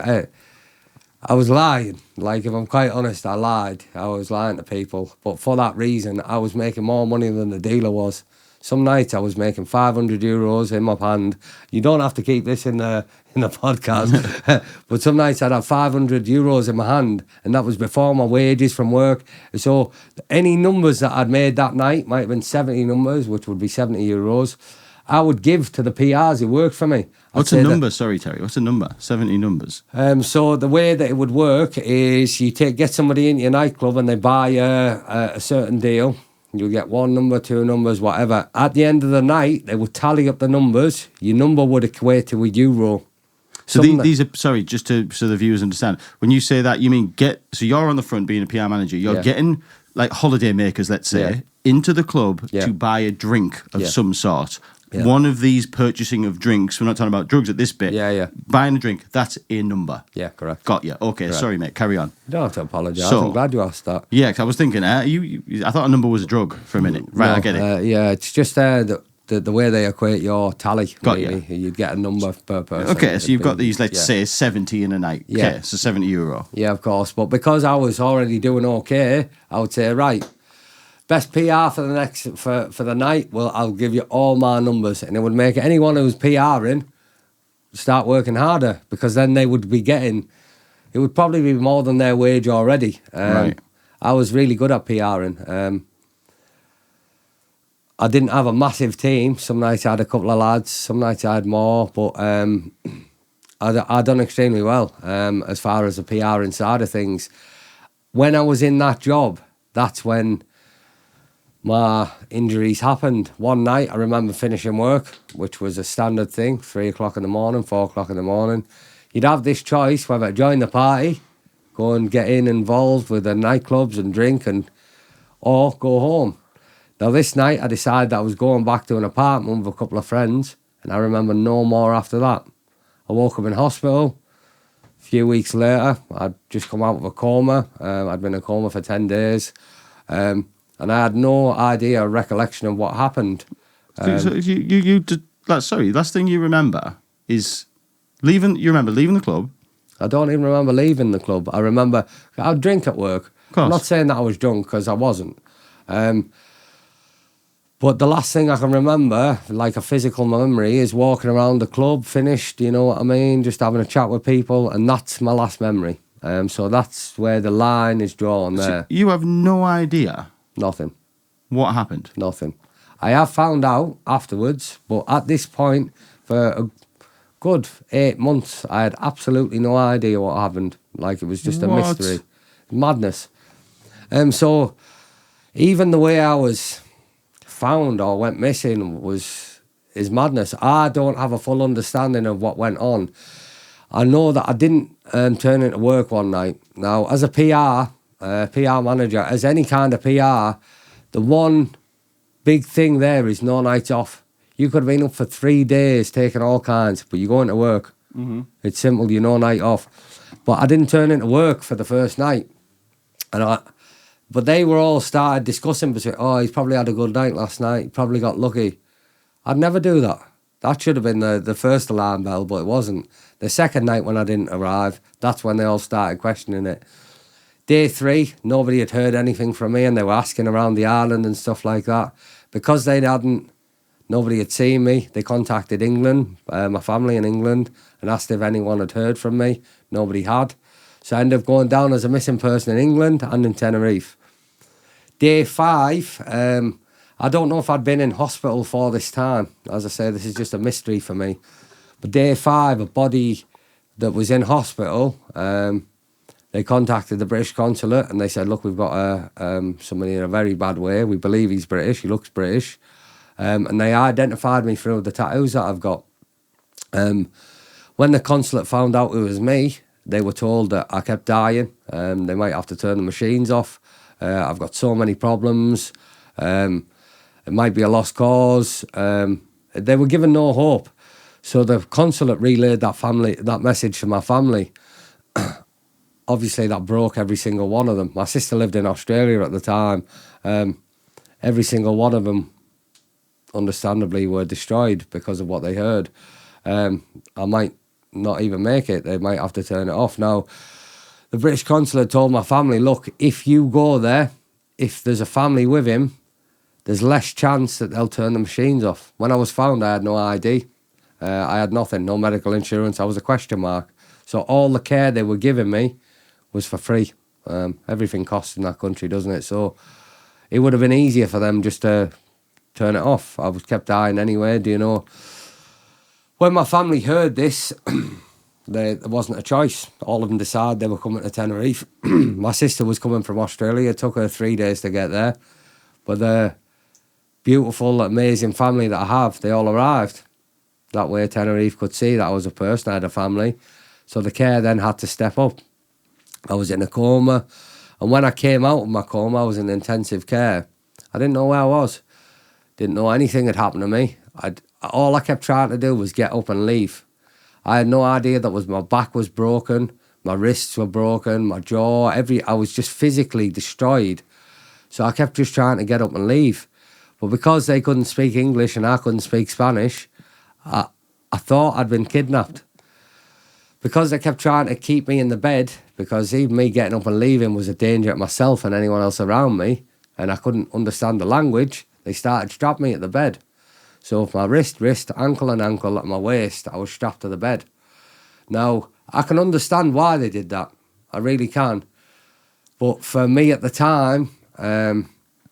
lying. Like, if I'm quite honest, I lied. I was lying to people. But for that reason, I was making more money than the dealer was. Some nights I was making €500 in my hand. You don't have to keep this in the podcast. But some nights I'd have €500 in my hand, and that was before my wages from work. So any numbers that I'd made that night might have been 70 numbers, which would be €70. I would give to the PRs who worked for me. What's a number? Sorry, Terry. What's a number? 70 numbers. So the way that it would work is you get somebody into your nightclub and they buy a certain deal. You'll get 1 number, 2 numbers, whatever. At the end of the night, they would tally up the numbers. Your number would equate to €1. So these are, sorry, just so the viewers understand. When you say that, you mean so you're on the front being a PR manager. You're getting, like, holiday makers, let's say, into the club to buy a drink of some sort. Yeah. One of these purchasing of drinks, we're not talking about drugs at this bit. Yeah. Buying a drink, that's a number. Yeah, correct. Got you. Okay, correct. Sorry, mate. Carry on. You don't have to apologise. So, I'm glad you asked that. Yeah, because I was thinking, I thought a number was a drug for a minute. Right, No, I get it. Yeah, it's just the way they equate your tally. Got really. you. You'd get a number per person. Okay, so you've got these, let's say, 70 in a night. Yeah. Okay, so €70. Yeah, of course. But because I was already doing okay, I would say, right, best PR for the night, well, I'll give you all my numbers. And it would make anyone who's PRing start working harder, because then they would be getting, it would probably be more than their wage already. Right. I was really good at PRing. I didn't have a massive team. Some nights I had a couple of lads, some nights I had more, but I done extremely well as far as the PRing side of things. When I was in that job, that's when my injuries happened. One night I remember finishing work, which was a standard thing, 3 o'clock in the morning, 4 o'clock in the morning. You'd have this choice whether to join the party, go and get involved with the nightclubs and drink, or go home. Now this night I decided that I was going back to an apartment with a couple of friends, and I remember no more after that. I woke up in hospital, few weeks later, I'd just come out of a coma. I'd been in a coma for 10 days. And I had no idea or recollection of what happened. So you did, sorry, last thing you remember is leaving the club. I don't even remember leaving the club. I remember I'd drink at work. I'm not saying that I was drunk, because I wasn't. But the last thing I can remember, like a physical memory, is walking around the club, finished, you know what I mean, just having a chat with people, and that's my last memory. So that's where the line is drawn there. So you have no idea Nothing. what happened? Nothing. I have found out afterwards, but at this point, for a good 8 months, I had absolutely no idea what happened. Like, it was just a mystery. Madness. So even the way I was found or went missing is madness. I don't have a full understanding of what went on. I know that I didn't turn into work one night. Now, as a PR manager, as any kind of PR, the one big thing there is no nights off. You could have been up for 3 days taking all kinds, but you're going to work. Mm-hmm. It's simple, you no night off. But I didn't turn into work for the first night. But they were all started discussing between, he's probably had a good night last night, he probably got lucky. I'd never do that. That should have been the first alarm bell, but it wasn't. The second night when I didn't arrive, that's when they all started questioning it. Day 3, nobody had heard anything from me, and they were asking around the island and stuff like that. Because nobody had seen me, they contacted England, my family in England, and asked if anyone had heard from me. Nobody had. So I ended up going down as a missing person in England and in Tenerife. Day 5, I don't know if I'd been in hospital for this time. As I say, this is just a mystery for me. But day 5, a body that was in hospital, they contacted the British consulate and they said, look, we've got somebody in a very bad way. We believe he's British. He looks British. And they identified me through the tattoos that I've got. When the consulate found out it was me, they were told that I kept dying. They might have to turn the machines off. I've got so many problems. It might be a lost cause. They were given no hope. So the consulate relayed that message to my family. Obviously, that broke every single one of them. My sister lived in Australia at the time. Every single one of them, understandably, were destroyed because of what they heard. I might not even make it. They might have to turn it off. Now, the British consulate told my family, look, if you go there, if there's a family with him, there's less chance that they'll turn the machines off. When I was found, I had no ID. I had nothing, no medical insurance. I was a question mark. So all the care they were giving me was for free. Everything costs in that country, doesn't it? So it would have been easier for them just to turn it off. I was kept dying anyway, do you know? When my family heard this, there wasn't a choice. All of them decided they were coming to Tenerife. My sister was coming from Australia. It took her 3 days to get there. But the beautiful, amazing family that I have, they all arrived. That way Tenerife could see that I was a person, I had a family. So the care then had to step up. I was in a coma. And when I came out of my coma, I was in intensive care. I didn't know where I was. Didn't know anything had happened to me. All I kept trying to do was get up and leave. I had no idea that my back was broken, my wrists were broken, my jaw, I was just physically destroyed. So I kept just trying to get up and leave. But because they couldn't speak English and I couldn't speak Spanish, I thought I'd been kidnapped. Because they kept trying to keep me in the bed, because even me getting up and leaving was a danger to myself and anyone else around me, and I couldn't understand the language, they started strapping me at the bed. So my wrist, ankle and ankle at my waist, I was strapped to the bed. Now, I can understand why they did that. I really can. But for me at the time,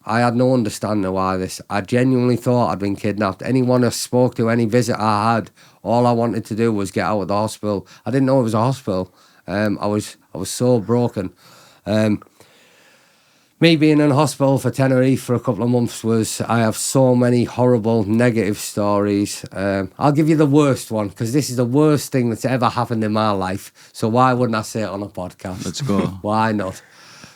I had no understanding of why this. I genuinely thought I'd been kidnapped. Anyone I spoke to, any visit I had, all I wanted to do was get out of the hospital. I didn't know it was a hospital. I was so broken. Me being in hospital for Tenerife for a couple of months I have so many horrible negative stories. I'll give you the worst one, because this is the worst thing that's ever happened in my life. So why wouldn't I say it on a podcast? Let's go. Why not?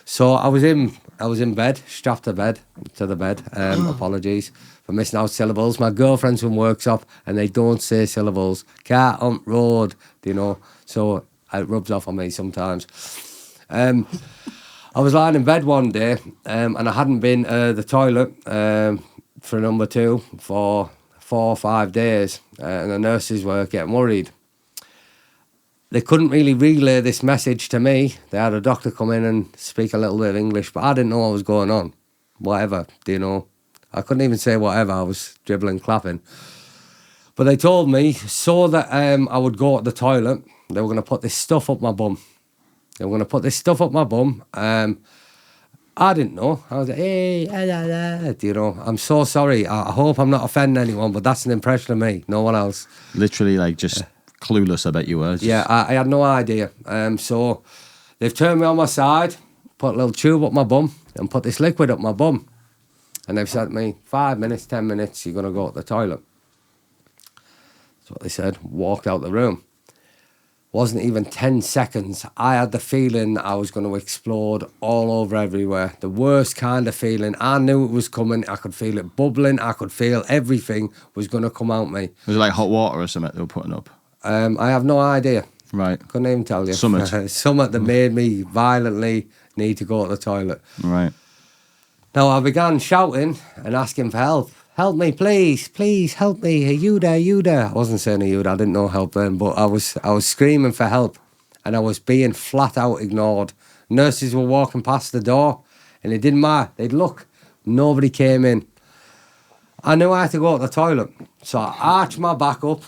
So I was in bed, strapped to the bed. Apologies for missing out syllables. My girlfriend's from workshop and they don't say syllables. Car on road, you know. So It rubs off on me sometimes. I was lying in bed one day, and I hadn't been to the toilet for number 2 for 4 or 5 days, and the nurses were getting worried. They couldn't really relay this message to me. They had a doctor come in and speak a little bit of English, but I didn't know what was going on. Whatever, do you know? I couldn't even say whatever. I was dribbling, clapping. But they told me so that I would go to the toilet, they were going to put this stuff up my bum. They were going to put this stuff up my bum. I didn't know. I was like, hey, you know, I'm so sorry. I hope I'm not offending anyone, but that's an impression of me, no one else. Literally, like, just clueless, I bet you were. Yeah, I had no idea. So they've turned me on my side, put a little tube up my bum, and put this liquid up my bum. And they've said to me, 5 minutes, 10 minutes, you're going to go to the toilet. That's what they said. Walked out the room. Wasn't even 10 seconds. I had the feeling that I was going to explode all over everywhere. The worst kind of feeling. I knew it was coming. I could feel it bubbling. I could feel everything was going to come out me. Was it like hot water or something they were putting up? I have no idea. Right. Couldn't even tell you. Something. Something that made me violently need to go to the toilet. Right. Now I began shouting and asking for help. Help me, please, please, help me. Are you there, you there? I wasn't saying are you there, I didn't know help then, but I was screaming for help and I was being flat out ignored. Nurses were walking past the door and it didn't matter. They'd look. Nobody came in. I knew I had to go to the toilet. So I arched my back up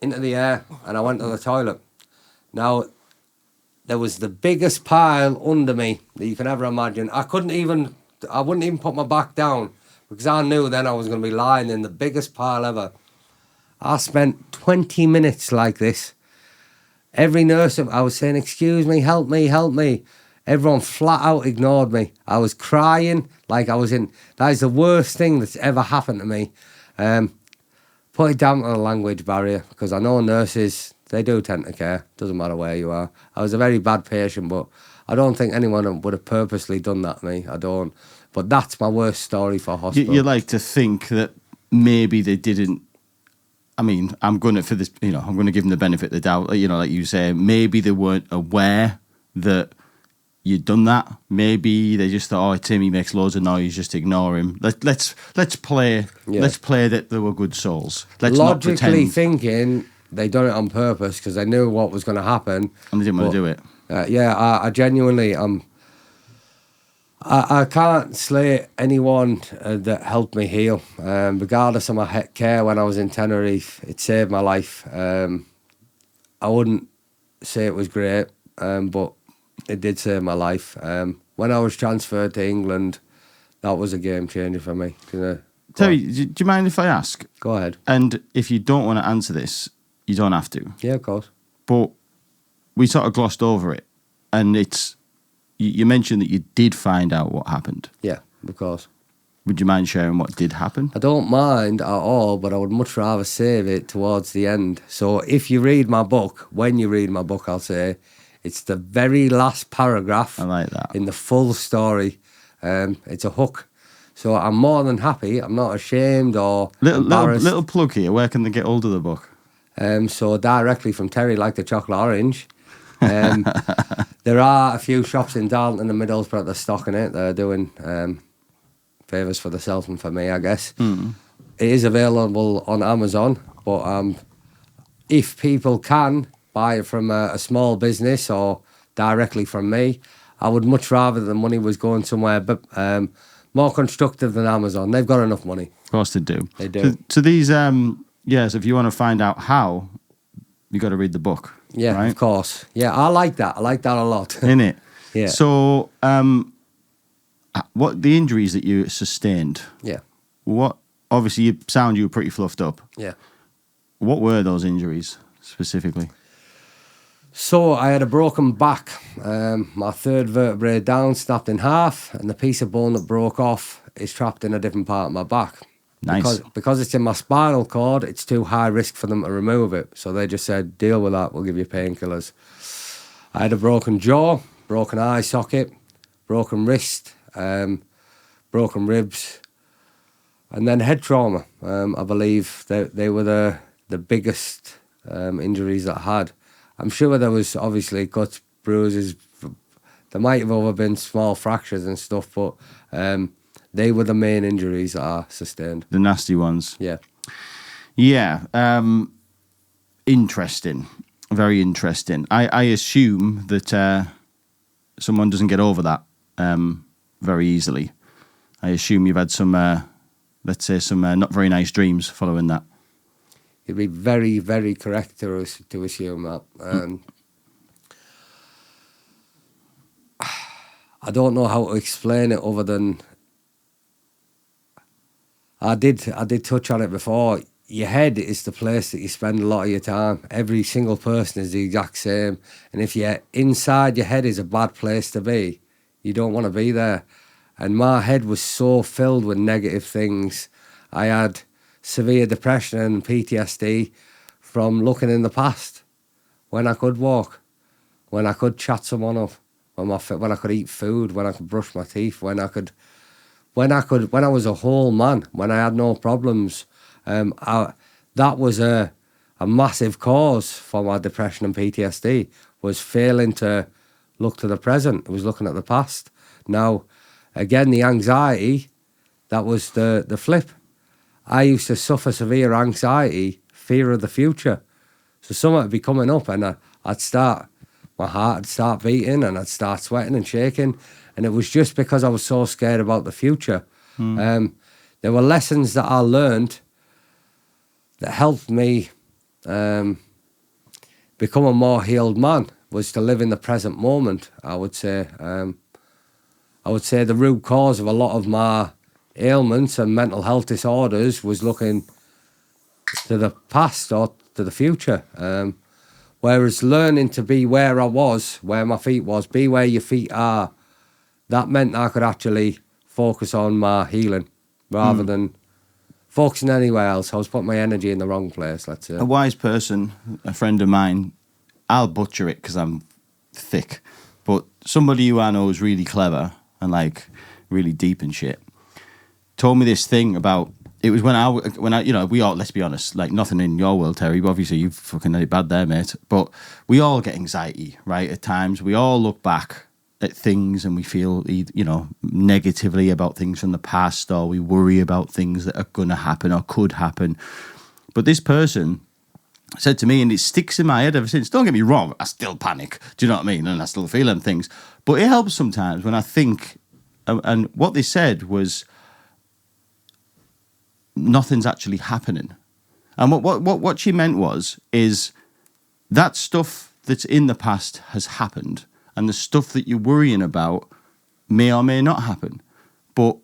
into the air and I went to the toilet. Now, there was the biggest pile under me that you can ever imagine. I wouldn't even put my back down because I knew then I was going to be lying in the biggest pile ever. I spent 20 minutes like this. Every nurse, I was saying, excuse me, help me, help me. Everyone flat out ignored me. I was crying like I was in... That is the worst thing that's ever happened to me. Put it down to the language barrier because I know nurses, they do tend to care. Doesn't matter where you are. I was a very bad patient, but I don't think anyone would have purposely done that to me. I don't. But that's my worst story for hospital. You like to think that maybe they didn't. I mean, I'm going to, for this, you know, I'm going to give them the benefit of the doubt. You know, like you say, maybe they weren't aware that you'd done that. Maybe they just thought, oh, Timmy makes loads of noise, just ignore him. Let's play. Yeah. Let's play that they were good souls. Let's logically not pretend. Thinking they done it on purpose because they knew what was going to happen, and they didn't want to do it. I genuinely I can't slate anyone that helped me heal, regardless of my care when I was in Tenerife. It saved my life. I wouldn't say it was great, but it did save my life. When I was transferred to England, that was a game changer for me. Terry, do you mind if I ask? Go ahead. And if you don't want to answer this, you don't have to. Yeah, of course. But we sort of glossed over it, and it's... You mentioned that you did find out what happened. Yeah, of course. Would you mind sharing what did happen? I don't mind at all, but I would much rather save it towards the end. So if you read my book, when you read my book, I'll say, it's the very last paragraph. I like that. In the full story. It's a hook. So I'm more than happy. I'm not ashamed or embarrassed. Little plug here. Where can they get hold of the book? So directly from Terry, like the chocolate orange. There are a few shops in Darlington and Middlesbrough that are stocking it. They're doing favours for themselves and for me, I guess. Mm. It is available on Amazon, but if people can buy it from a small business or directly from me, I would much rather the money was going somewhere more constructive than Amazon. They've got enough money. Of course they do. They do. So these, yes, if you want to find out how, you got to read the book. Yeah, right? Of course. Yeah, I like that. I like that a lot. Innit? Yeah. So, what the injuries that you sustained? Yeah. What? Obviously, you were pretty fluffed up. Yeah. What were those injuries specifically? So I had a broken back. My third vertebrae down, snapped in half, and the piece of bone that broke off is trapped in a different part of my back. Nice. Because it's in my spinal cord, it's too high risk for them to remove it. So they just said, deal with that, we'll give you painkillers. I had a broken jaw, broken eye socket, broken wrist, broken ribs, and then head trauma. I believe they were the biggest injuries that I had. I'm sure there was obviously cuts, bruises. There might have over been small fractures and stuff, but they were the main injuries that I sustained. The nasty ones. Yeah. Yeah. Interesting. Very interesting. I assume that someone doesn't get over that very easily. I assume you've had some, let's say, some not very nice dreams following that. You'd be very, very correct to assume that. I don't know how to explain it other than I did touch on it before. Your head is the place that you spend a lot of your time. Every single person is the exact same. And if you're inside your head is a bad place to be, you don't want to be there. And my head was so filled with negative things. I had severe depression and PTSD from looking in the past, when I could walk, when I could chat someone up, when I could eat food, when I could brush my teeth, when I was a whole man, when I had no problems. That was a massive cause for my depression and PTSD, was failing to look to the present. It was looking at the past. Now, again, the anxiety, that was the flip. I used to suffer severe anxiety, fear of the future. So something would be coming up and my heart would start beating and I'd start sweating and shaking. And it was just because I was so scared about the future. There were lessons that I learned that helped me become a more healed man, was to live in the present moment, I would say. I would say the root cause of a lot of my ailments and mental health disorders was looking to the past or to the future. Whereas learning to be where I was, where my feet was, be where your feet are, that meant I could actually focus on my healing rather than focusing anywhere else. I was putting my energy in the wrong place, let's say. A wise person, a friend of mine, I'll butcher it because I'm thick, but somebody who I know is really clever and like really deep and shit, told me this thing about, it was when I, you know, we all, let's be honest, like nothing in your world, Terry, but obviously you've fucking had it bad there, mate, but we all get anxiety, right, at times. We all look back at things and we feel, you know, negatively about things from the past, or we worry about things that are going to happen or could happen. But this person said to me, and it sticks in my head ever since, don't get me wrong, I still panic, do you know what I mean? And I still feel them things. But it helps sometimes when I think, and what they said was, nothing's actually happening. And what she meant is that stuff that's in the past has happened, and the stuff that you're worrying about may or may not happen. But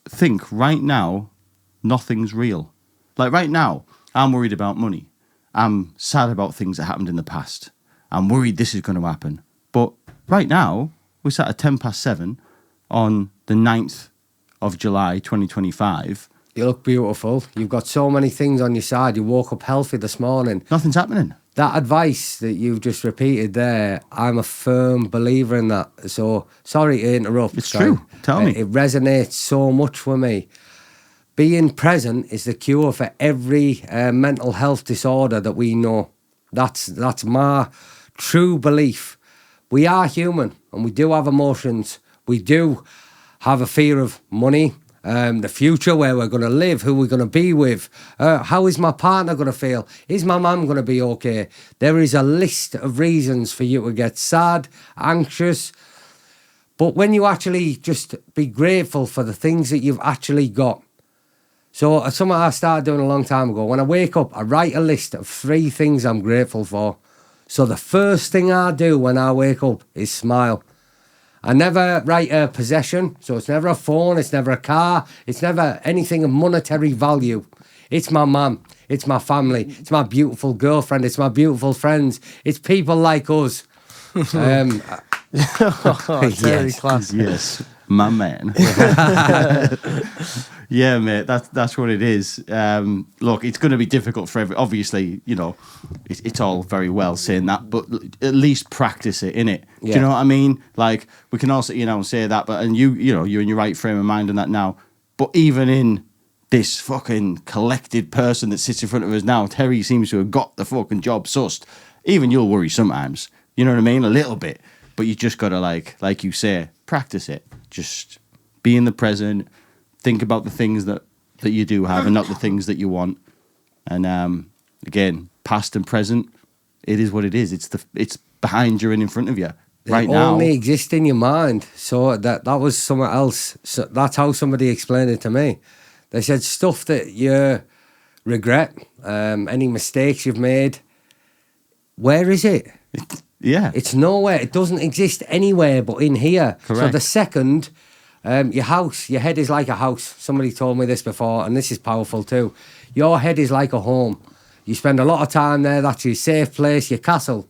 think, right now, nothing's real. Like right now, I'm worried about money. I'm sad about things that happened in the past. I'm worried this is going to happen. But right now, we're sat at 7:10 on the 9th of July, 2025. You look beautiful. You've got so many things on your side. You woke up healthy this morning. Nothing's happening. That advice that you've just repeated there, I'm a firm believer in that. So, sorry to interrupt. It's true. Tell me. It resonates so much with me. Being present is the cure for every mental health disorder that we know. That's my true belief. We are human and we do have emotions. We do have a fear of money, the future, where we're going to live, who we're going to be with, how is my partner going to feel, is my mum going to be okay? There is a list of reasons for you to get sad, anxious, but when you actually just be grateful for the things that you've actually got. So something I started doing a long time ago, when I wake up, I write a list of 3 things I'm grateful for. So the first thing I do when I wake up is smile. I never write a possession, so it's never a phone, it's never a car, it's never anything of monetary value. It's my mum, it's my family, it's my beautiful girlfriend, it's my beautiful friends, it's people like us. Terry Yes. class. Yes, my man. Yeah, mate, that's what it is. Look, it's going to be difficult for obviously, you know, it's all very well saying that, but at least practice it, innit? Do you know what I mean? Like, we can also, you know, say that, but, and you're in your right frame of mind and that now, but even in this fucking collected person that sits in front of us now, Terry seems to have got the fucking job sussed. even you'll worry sometimes. You know what I mean? A little bit. But you just got to, like you say, practice it. Just be in the present. Think about the things that you do have and not the things that you want. And again, past and present, it is what it is. It's behind you and in front of you right It now. only exists in your mind. So that was something else. So that's how somebody explained it to me. They said stuff that you regret, any mistakes you've made. Where is it? Yeah. It's nowhere. It doesn't exist anywhere but in here. So Correct. the second, your house, your head is like a house. Somebody told me this before, and this is powerful too. Your head is like a home. You spend a lot of time there. That's your safe place, your castle.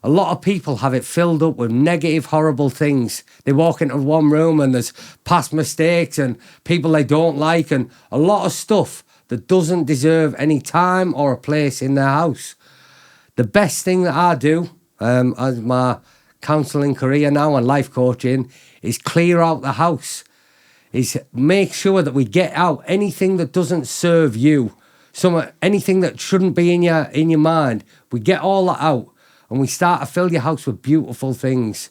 A lot of people have it filled up with negative, horrible things. They walk into one room and there's past mistakes and people they don't like and a lot of stuff that doesn't deserve any time or a place in their house. The best thing that I do as my counselling career now and life coaching is clear out the house, is make sure that we get out anything that doesn't serve you, anything that shouldn't be in your mind. We get all that out. And we start to fill your house with beautiful things,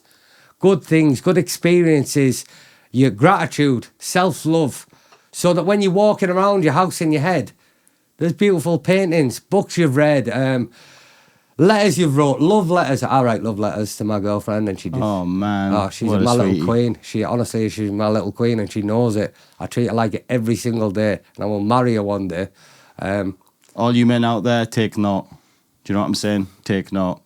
good experiences, your gratitude, self-love, so that when you're walking around your house in your head, there's beautiful paintings, books you've read, letters you've wrote, love letters. I write love letters to my girlfriend and she did. Oh, man. Oh, she's What a my little sweetie. queen. She's my little queen and she knows it. I treat her like it every single day and I will marry her one day. All you men out there, take note. Do you know what I'm saying? Take note.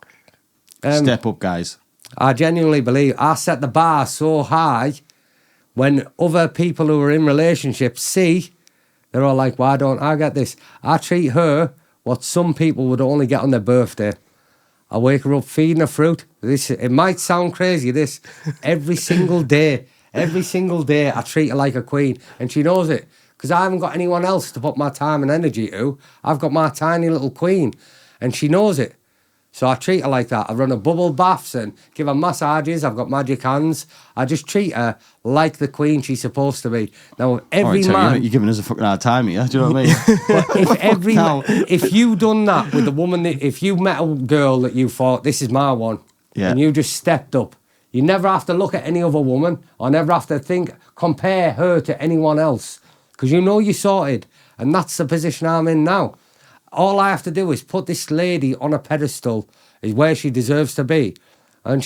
Step up, guys. I genuinely believe I set the bar so high when other people who are in relationships see, they're all like, why don't I get this? I treat her what some people would only get on their birthday. I wake her up feeding her fruit. It might sound crazy, this. Every single day I treat her like a queen. And she knows it because I haven't got anyone else to put my time and energy to. I've got my tiny little queen and she knows it. So I treat her like that. I run her bubble baths and give her massages. I've got magic hands. I just treat her like the queen she's supposed to be. Now, every man... You're giving us a fucking hard time here. Do you know what I mean? But if you done that with a woman, if you met a girl that you thought, this is my one, Yeah. and you just stepped up, you never have to look at any other woman or never have to compare her to anyone else because you know you're sorted. And that's the position I'm in now. All I have to do is put this lady on a pedestal, is where she deserves to be, and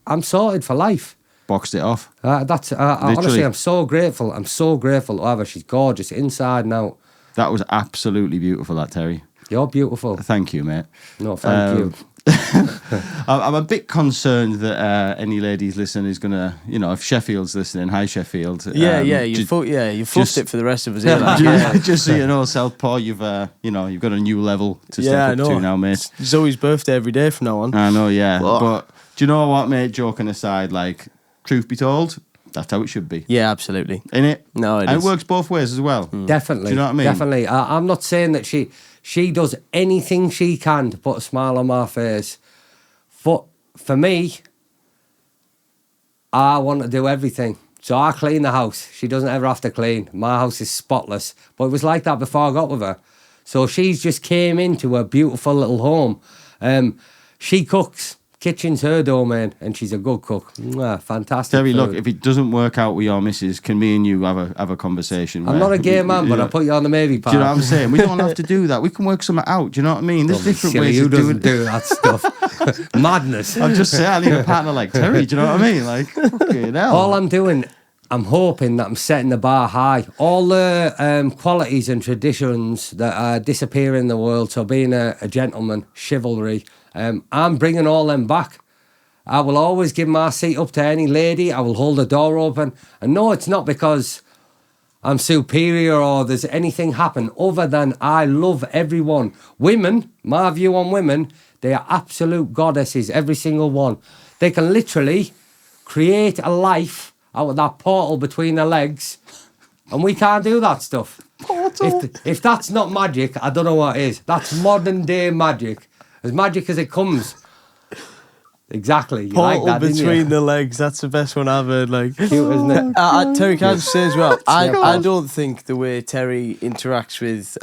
I'm sorted for life. Boxed it off. Honestly, I'm so grateful. I'm so grateful to have her. She's gorgeous inside and out. That was absolutely beautiful, that, Terry. You're beautiful. Thank you, mate. No, thank you. I'm a bit concerned that any ladies listening is gonna, if Sheffield's listening, hi Sheffield. You fluffed it for the rest of us here. Just so you know, Southpaw, you've got a new level to step up to now, mate. It's Zoe's birthday every day from now on. I know, yeah. But do you know what, mate? Joking aside, like, truth be told, that's how it should be. Yeah, absolutely. Innit? No, it and is. it works both ways as well. Definitely. Do you know what I mean? Definitely. I'm not saying that she does anything she can to put a smile on my face. But for me, I want to do everything. So I clean the house. She doesn't ever have to clean. My house is spotless. But it was like that before I got with her. So she's just came into a beautiful little home. She cooks. Kitchen's her domain, and she's a good cook. Fantastic. Terry, food. look, if it doesn't work out with your missus, can me and you have a conversation? I'm not a gay man, but I'll put you on the maybe part. Do you know what I'm saying? We don't have to do that. We can work something out. Do you know what I mean? There's different Silly, ways who of doing doesn't do that stuff? Madness. I'm just saying, I need a partner like Terry. Do you know what I mean? Like, fucking hell. All I'm doing, I'm hoping that I'm setting the bar high. All the qualities and traditions that are disappearing in the world, so being a gentleman, chivalry, I'm bringing all them back. I will always give my seat up to any lady. I will hold the door open. And no, it's not because I'm superior or there's anything happen other than I love everyone. Women, my view on women, they are absolute goddesses, every single one. They can literally create a life out of that portal between their legs. And we can't do that stuff. If that's not magic, I don't know what is. That's modern day magic. As magic as it comes. Exactly. You Portal like that, didn't between you? the legs. That's the best one I've heard. Like, Cute, isn't it? Terry, can I just say as well? I course. don't think the way Terry interacts with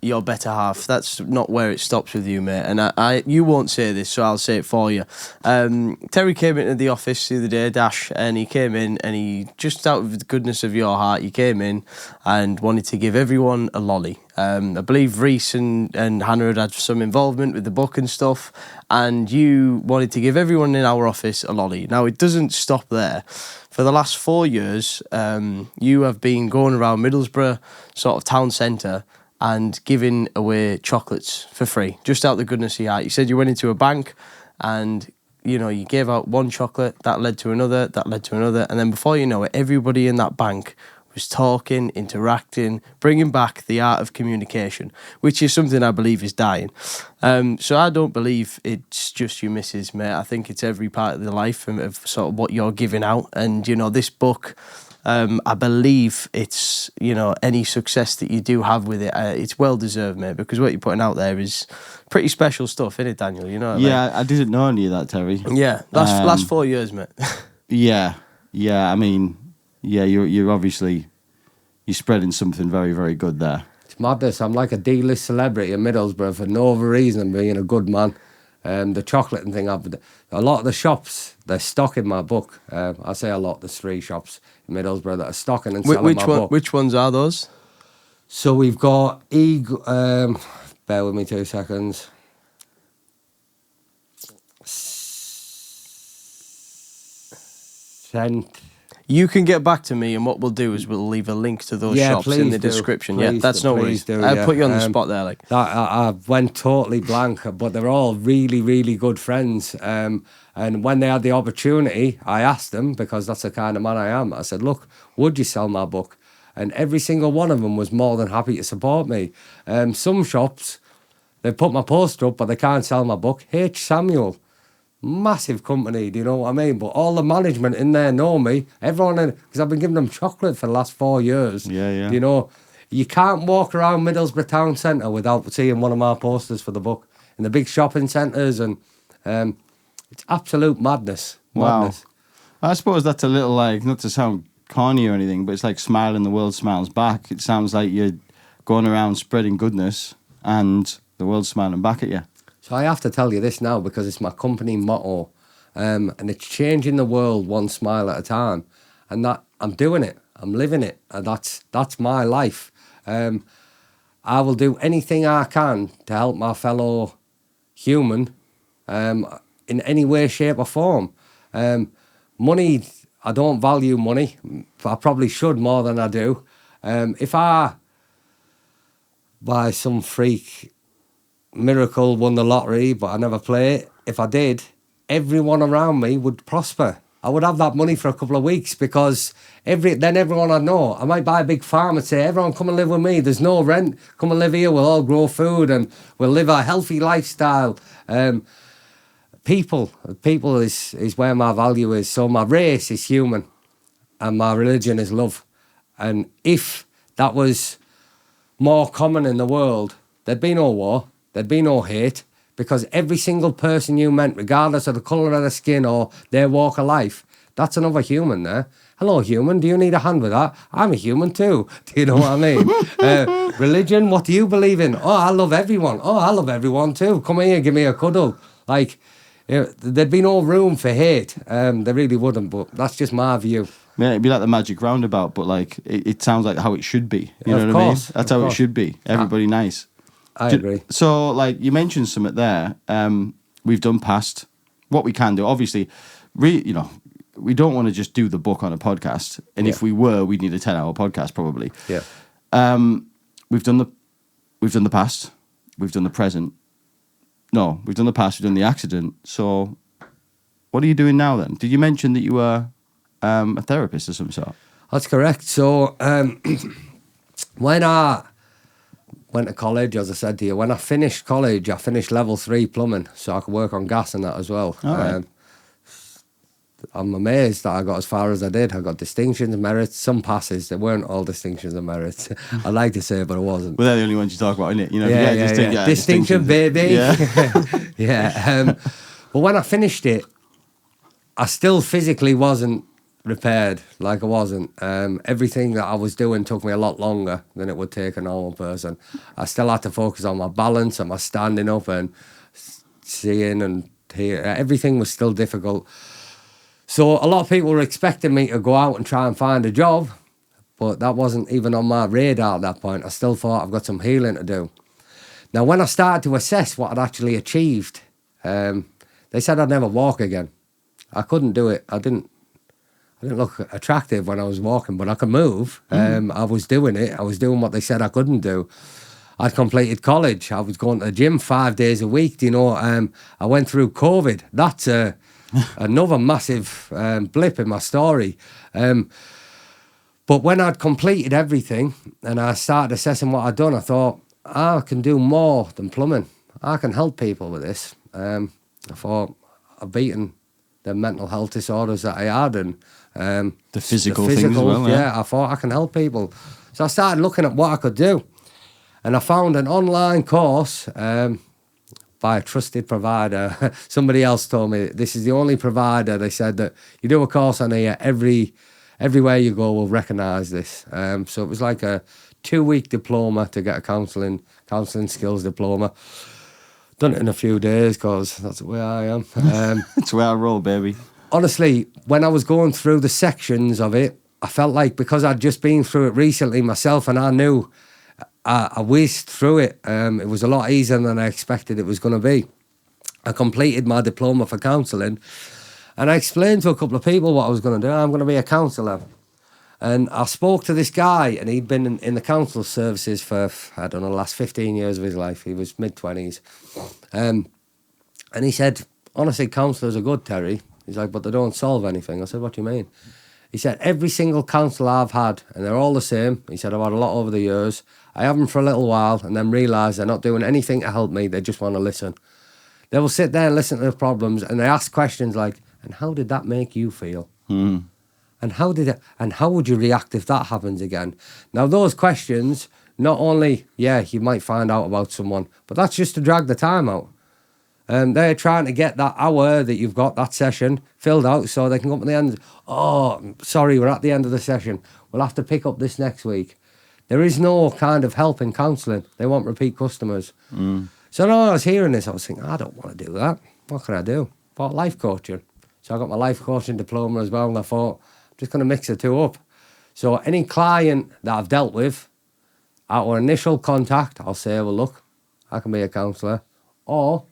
your better half, that's not where it stops with you, mate. And you won't say this, so I'll say it for you. Terry came into the office the other day, Dash, and he came in and he, just out of the goodness of your heart, he came in and wanted to give everyone a lolly. I believe Reese and Hannah had some involvement with the book and stuff, and you wanted to give everyone in our office a lolly. Now, it doesn't stop there. For the last 4 years, you have been going around Middlesbrough, sort of town centre, and giving away chocolates for free, just out of the goodness of your heart. You said you went into a bank and, you know, you gave out one chocolate, that led to another, and then before you know it, everybody in that bank was talking, interacting, bringing back the art of communication, which is something I believe is dying. So I don't believe it's just your missus, mate. I think it's every part of the life of sort of what you're giving out. And, you know, this book, I believe it's, you know, any success that you do have with it, it's well deserved, mate, because what you're putting out there is pretty special stuff, isn't it, Daniel? You know what I mean? I didn't know any of that, Terry. Yeah, last 4 years, mate. Yeah. I mean, you're obviously, you're spreading something very, very good there. It's madness. I'm like a D-list celebrity in Middlesbrough for no other reason than being a good man. The chocolate and thing, a lot of the shops, they're stocking my book. I say a lot, there's 3 shops in Middlesbrough that are stocking and selling my book. Which ones are those? So we've got bear with me 2 seconds. Scent. You can get back to me, and what we'll do is we'll leave a link to those shops in the description. That's no worries. I'll put you on the spot there. Like I went totally blank, but they're all really, really good friends. And when they had the opportunity, I asked them, because that's the kind of man I am. I said, "Look, would you sell my book?" And every single one of them was more than happy to support me. Some shops, they put my poster up, but they can't sell my book. H. Samuel. Massive company, do you know what I mean? But all the management in there know me. Everyone, because I've been giving them chocolate for the last 4 years. Yeah. You know, you can't walk around Middlesbrough town centre without seeing one of my posters for the book in the big shopping centres, and it's absolute madness. Wow. I suppose that's a little like, not to sound corny or anything, but it's like smiling, the world smiles back. It sounds like you're going around spreading goodness and the world's smiling back at you. So I have to tell you this now, because it's my company motto, and it's changing the world one smile at a time, and that I'm doing it, I'm living it, and that's my life. I will do anything I can to help my fellow human, in any way, shape or form. Money, I don't value money. I probably should more than I do. If I, by some freak miracle, won the lottery, but I never play it, if I did, everyone around me would prosper. I would have that money for a couple of weeks, because then everyone I know, I might buy a big farm and say, everyone come and live with me, there's no rent, come and live here, we'll all grow food and we'll live a healthy lifestyle. People is where my value is. So my race is human and my religion is love. And if that was more common in the world, there'd be no war, there'd be no hate, because every single person you met, regardless of the colour of their skin or their walk of life, that's another human there. Hello, human, do you need a hand with that? I'm a human too. Do you know what I mean? Religion, what do you believe in? Oh, I love everyone. Oh, I love everyone too. Come here, give me a cuddle. Like, there'd be no room for hate. There really wouldn't, but that's just my view. Yeah, it'd be like the magic roundabout, but like it sounds like how it should be. You know what I mean? That's how it should be. Everybody nice. I agree. So, like, you mentioned something there. We've done past. What we can do, obviously, we don't want to just do the book on a podcast. And if we were, we'd need a 10-hour podcast probably. Yeah. We've done the past. We've done the present. No, we've done the past. We've done the accident. So, what are you doing now then? Did you mention that you were a therapist of some sort? That's correct. So, when I went to college, as I said to you, when I finished college, I finished level 3 plumbing, so I could work on gas and that as well. Right. I'm amazed that I got as far as I did. I got distinctions, merits, some passes. They weren't all distinctions and merits. I'd like to say, but it wasn't. Well, they're the only ones you talk about, innit? You know, Yeah. Distinction, baby. Yeah. Yeah. But when I finished it, I still physically wasn't repaired, like I wasn't. Everything that I was doing took me a lot longer than it would take a normal person. I still had to focus on my balance and my standing up and seeing and hearing. Everything was still difficult. So a lot of people were expecting me to go out and try and find a job, but that wasn't even on my radar at that point. I still thought I've got some healing to do. Now, when I started to assess what I'd actually achieved, they said I'd never walk again. I couldn't do it. I didn't look attractive when I was walking, but I could move. I was doing it. I was doing what they said I couldn't do. I'd completed college. I was going to the gym 5 days a week. You know, I went through COVID. That's another massive blip in my story. But when I'd completed everything and I started assessing what I'd done, I thought, I can do more than plumbing. I can help people with this. I thought, I've beaten the mental health disorders that I had and the physical things as well. Yeah, I thought I can help people. So I started looking at what I could do. And I found an online course by a trusted provider. Somebody else told me this is the only provider. They said that you do a course on here, everywhere you go will recognise this. So it was like a 2-week diploma to get a counselling skills diploma. Done it in a few days because that's the way I am. That's the way I roll, baby. Honestly, when I was going through the sections of it, I felt like because I'd just been through it recently myself and I knew I whizzed through it. It was a lot easier than I expected it was going to be. I completed my diploma for counselling and I explained to a couple of people what I was going to do. I'm going to be a counsellor. And I spoke to this guy and he'd been in the council services for, I don't know, the last 15 years of his life. He was mid-20s. And he said, honestly, counsellors are good, Terry. He's like, but they don't solve anything. I said, what do you mean? He said, every single counsellor I've had, and they're all the same. He said, I've had a lot over the years. I have them for a little while and then realise they're not doing anything to help me. They just want to listen. They will sit there and listen to the problems and they ask questions like, and how did that make you feel? And how would you react if that happens again? Now, those questions, not only, you might find out about someone, but that's just to drag the time out. They're trying to get that hour that you've got, that session, filled out so they can come to the end. Oh, sorry, we're at the end of the session. We'll have to pick up this next week. There is no kind of help in counselling. They want repeat customers. So when I was hearing this, I was thinking, I don't want to do that. What can I do? I thought life coaching. So I got my life coaching diploma as well, and I thought, I'm just going to mix the two up. So any client that I've dealt with, at our initial contact, I'll say, well, look, I can be a counsellor, or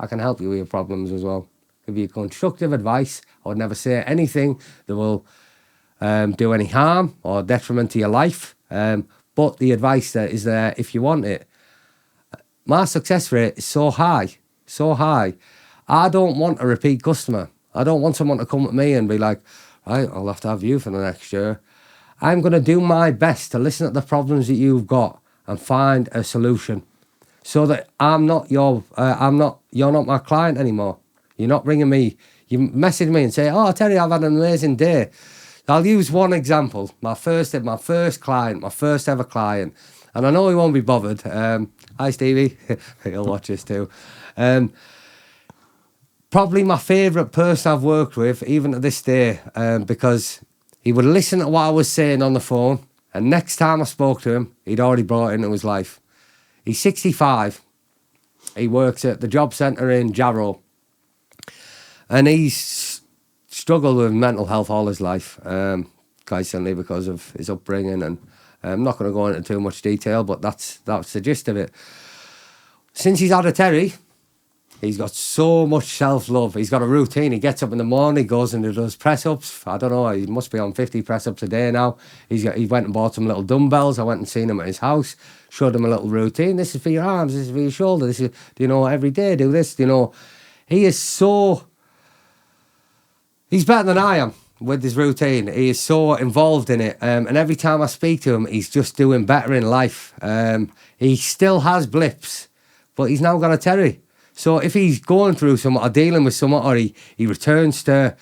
I can help you with your problems as well. Give you constructive advice. I would never say anything that will do any harm or detriment to your life. But the advice that is there if you want it. My success rate is so high, so high. I don't want a repeat customer. I don't want someone to come at me and be like, right, I'll have to have you for the next year. I'm going to do my best to listen to the problems that you've got and find a solution so that you're not my client anymore. You're not ringing me. You message me and say, oh, Terry, I've had an amazing day. I'll use one example. My first client, my first ever client. And I know he won't be bothered. Hi, Stevie. He'll watch this too. Probably my favourite person I've worked with, even to this day, because he would listen to what I was saying on the phone, and next time I spoke to him, he'd already brought it into his life. He's 65. He works at the job centre in Jarrow. And he's struggled with mental health all his life, constantly because of his upbringing. And I'm not going to go into too much detail, but that's the gist of it. Since he's had a Terry, he's got so much self-love. He's got a routine. He gets up in the morning, goes and does press-ups. I don't know, he must be on 50 press-ups a day now. He went and bought some little dumbbells. I went and seen him at his house, showed him a little routine. This is for your arms, this is for your shoulder. This is, every day do this, He is so... He's better than I am with his routine. He is so involved in it. And every time I speak to him, he's just doing better in life. He still has blips, but he's now got a Terry. So if he's going through something or dealing with something, or he returns to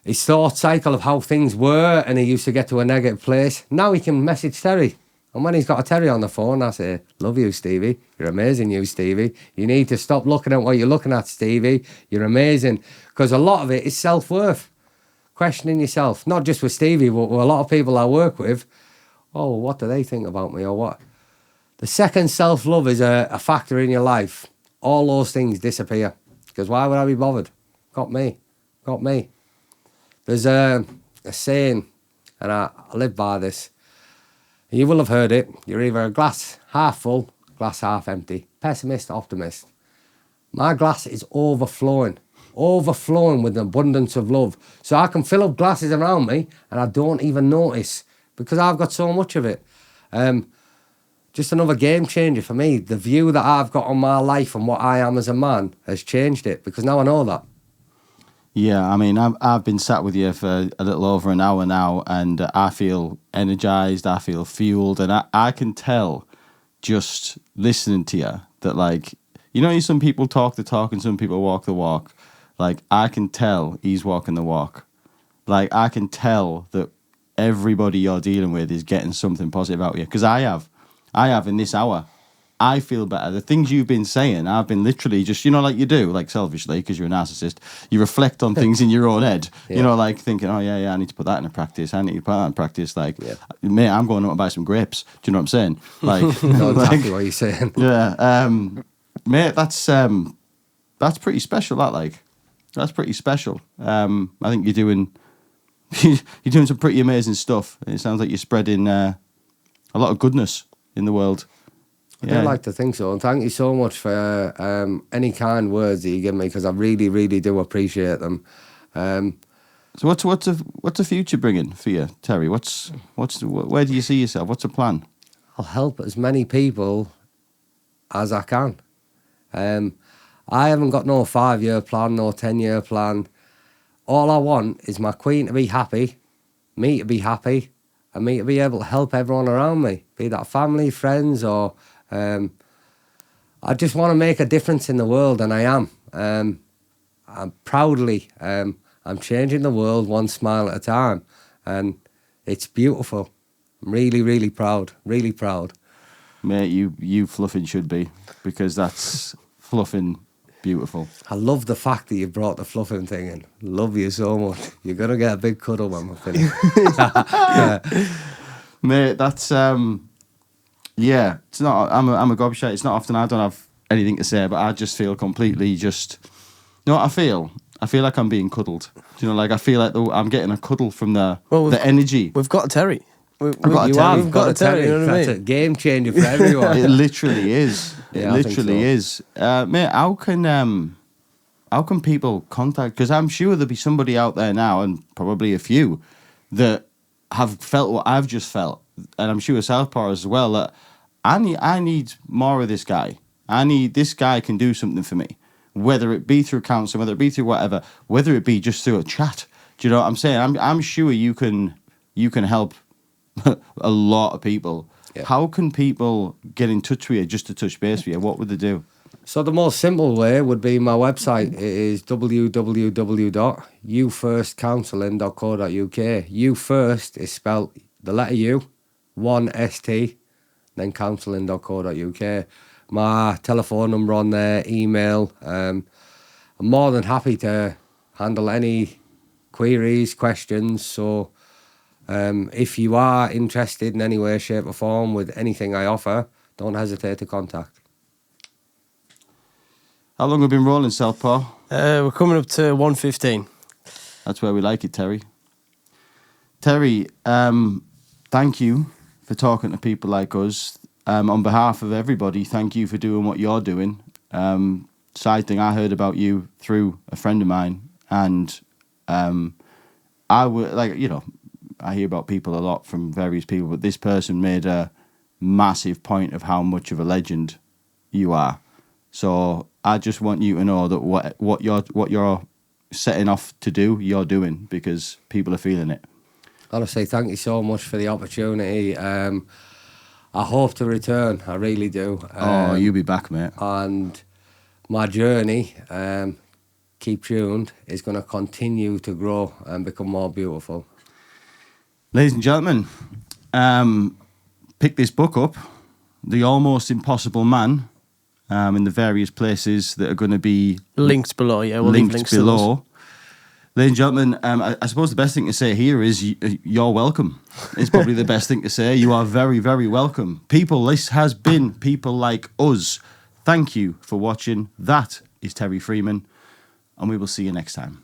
his thought cycle of how things were and he used to get to a negative place, now he can message Terry And when he's got a Terry on the phone, I say, love you, Stevie. You're amazing, you, Stevie. You need to stop looking at what you're looking at, Stevie. You're amazing. Because a lot of it is self-worth. Questioning yourself. Not just with Stevie, but with a lot of people I work with. Oh, what do they think about me or what? The second self-love is a factor in your life. All those things disappear. Because why would I be bothered? Got me. Got me. There's a saying, and I live by this. You will have heard it. You're either a glass half full, glass half empty. Pessimist, optimist. My glass is overflowing with an abundance of love. So I can fill up glasses around me and I don't even notice because I've got so much of it. Just another game changer for me. The view that I've got on my life and what I am as a man has changed it because now I know that. Yeah, I mean, I've been sat with you for a little over an hour now, and I feel energized, I feel fueled, and I can tell just listening to you that, like, you know, some people talk the talk and some people walk the walk. Like, I can tell he's walking the walk. Like, I can tell that everybody you're dealing with is getting something positive out of you. Because I have in this hour. I feel better. The things you've been saying, I've been literally just, you know, like you do, like selfishly, because you're a narcissist, you reflect on things in your own head, you know, like thinking, oh, yeah, I need to put that into practice. I need to put that in practice. Like, mate, I'm going out to buy some grapes. Do you know what I'm saying? Like, Know exactly what you're saying. Yeah. Mate, that's pretty special, that's pretty special. I think you're doing some pretty amazing stuff. It sounds like you're spreading a lot of goodness in the world. Yeah. I'd like to think so. And thank you so much for any kind words that you give me because I really, really do appreciate them. So what's the future bringing for you, Terry? Where do you see yourself? What's the plan? I'll help as many people as I can. I haven't got no 5-year plan, no 10-year plan. All I want is my queen to be happy, me to be happy, and me to be able to help everyone around me, be that family, friends, or... I just want to make a difference in the world, and I am. I'm proudly, I'm changing the world one smile at a time, and it's beautiful. I'm really, really proud, really proud. Mate, you fluffing should be, because that's fluffing beautiful. I love the fact that you brought the fluffing thing in. Love you so much. You're going to get a big cuddle when we're finished. Mate, that's... Yeah, it's not. I'm a gobshite. It's not often I don't have anything to say, but I just feel completely just. You know what I feel? I feel like I'm being cuddled. Do you know, like I feel like I'm getting a cuddle from the energy. We've got a Terry. We've got a Terry. You know what I mean? That's a game changer for everyone. It literally is. It literally is. Mate, how can people contact? Because I'm sure there'll be somebody out there now, and probably a few, that have felt what I've just felt, and I'm sure Southpaw as well. That I need more of this guy. This guy can do something for me, whether it be through counselling, whether it be through whatever, whether it be just through a chat. Do you know what I'm saying? I'm sure you can help a lot of people. Yeah. How can people get in touch with you just to touch base with you? What would they do? So the most simple way would be my website. It is www.youfirstcounselling.co.uk. You first is spelled the letter U, 1 ST, then counselling.co.uk. My telephone number on there, email. I'm more than happy to handle any queries, questions. So if you are interested in any way, shape or form with anything I offer, don't hesitate to contact. How long have we been rolling, Southpaw? We're coming up to 1:15. That's where we like it, Terry. Terry, thank you for talking to people like us. On behalf of everybody, thank you for doing what you're doing. Side thing, I heard about you through a friend of mine, and I would I hear about people a lot from various people, but this person made a massive point of how much of a legend you are. So I just want you to know that what you're setting off to do, you're doing, because people are feeling it. Honestly, thank you so much for the opportunity. I hope to return. I really do. You'll be back, mate. And my journey, keep tuned, is going to continue to grow and become more beautiful. Ladies and gentlemen, pick this book up, The Almost Impossible Man, in the various places that are going to be Linked below, yeah. We'll leave linked links to those. below. Ladies and gentlemen, I suppose the best thing to say here is you're welcome. It's probably the best thing to say. You are very, very welcome. People, this has been People Like Us. Thank you for watching. That is Terry Freeman, and we will see you next time.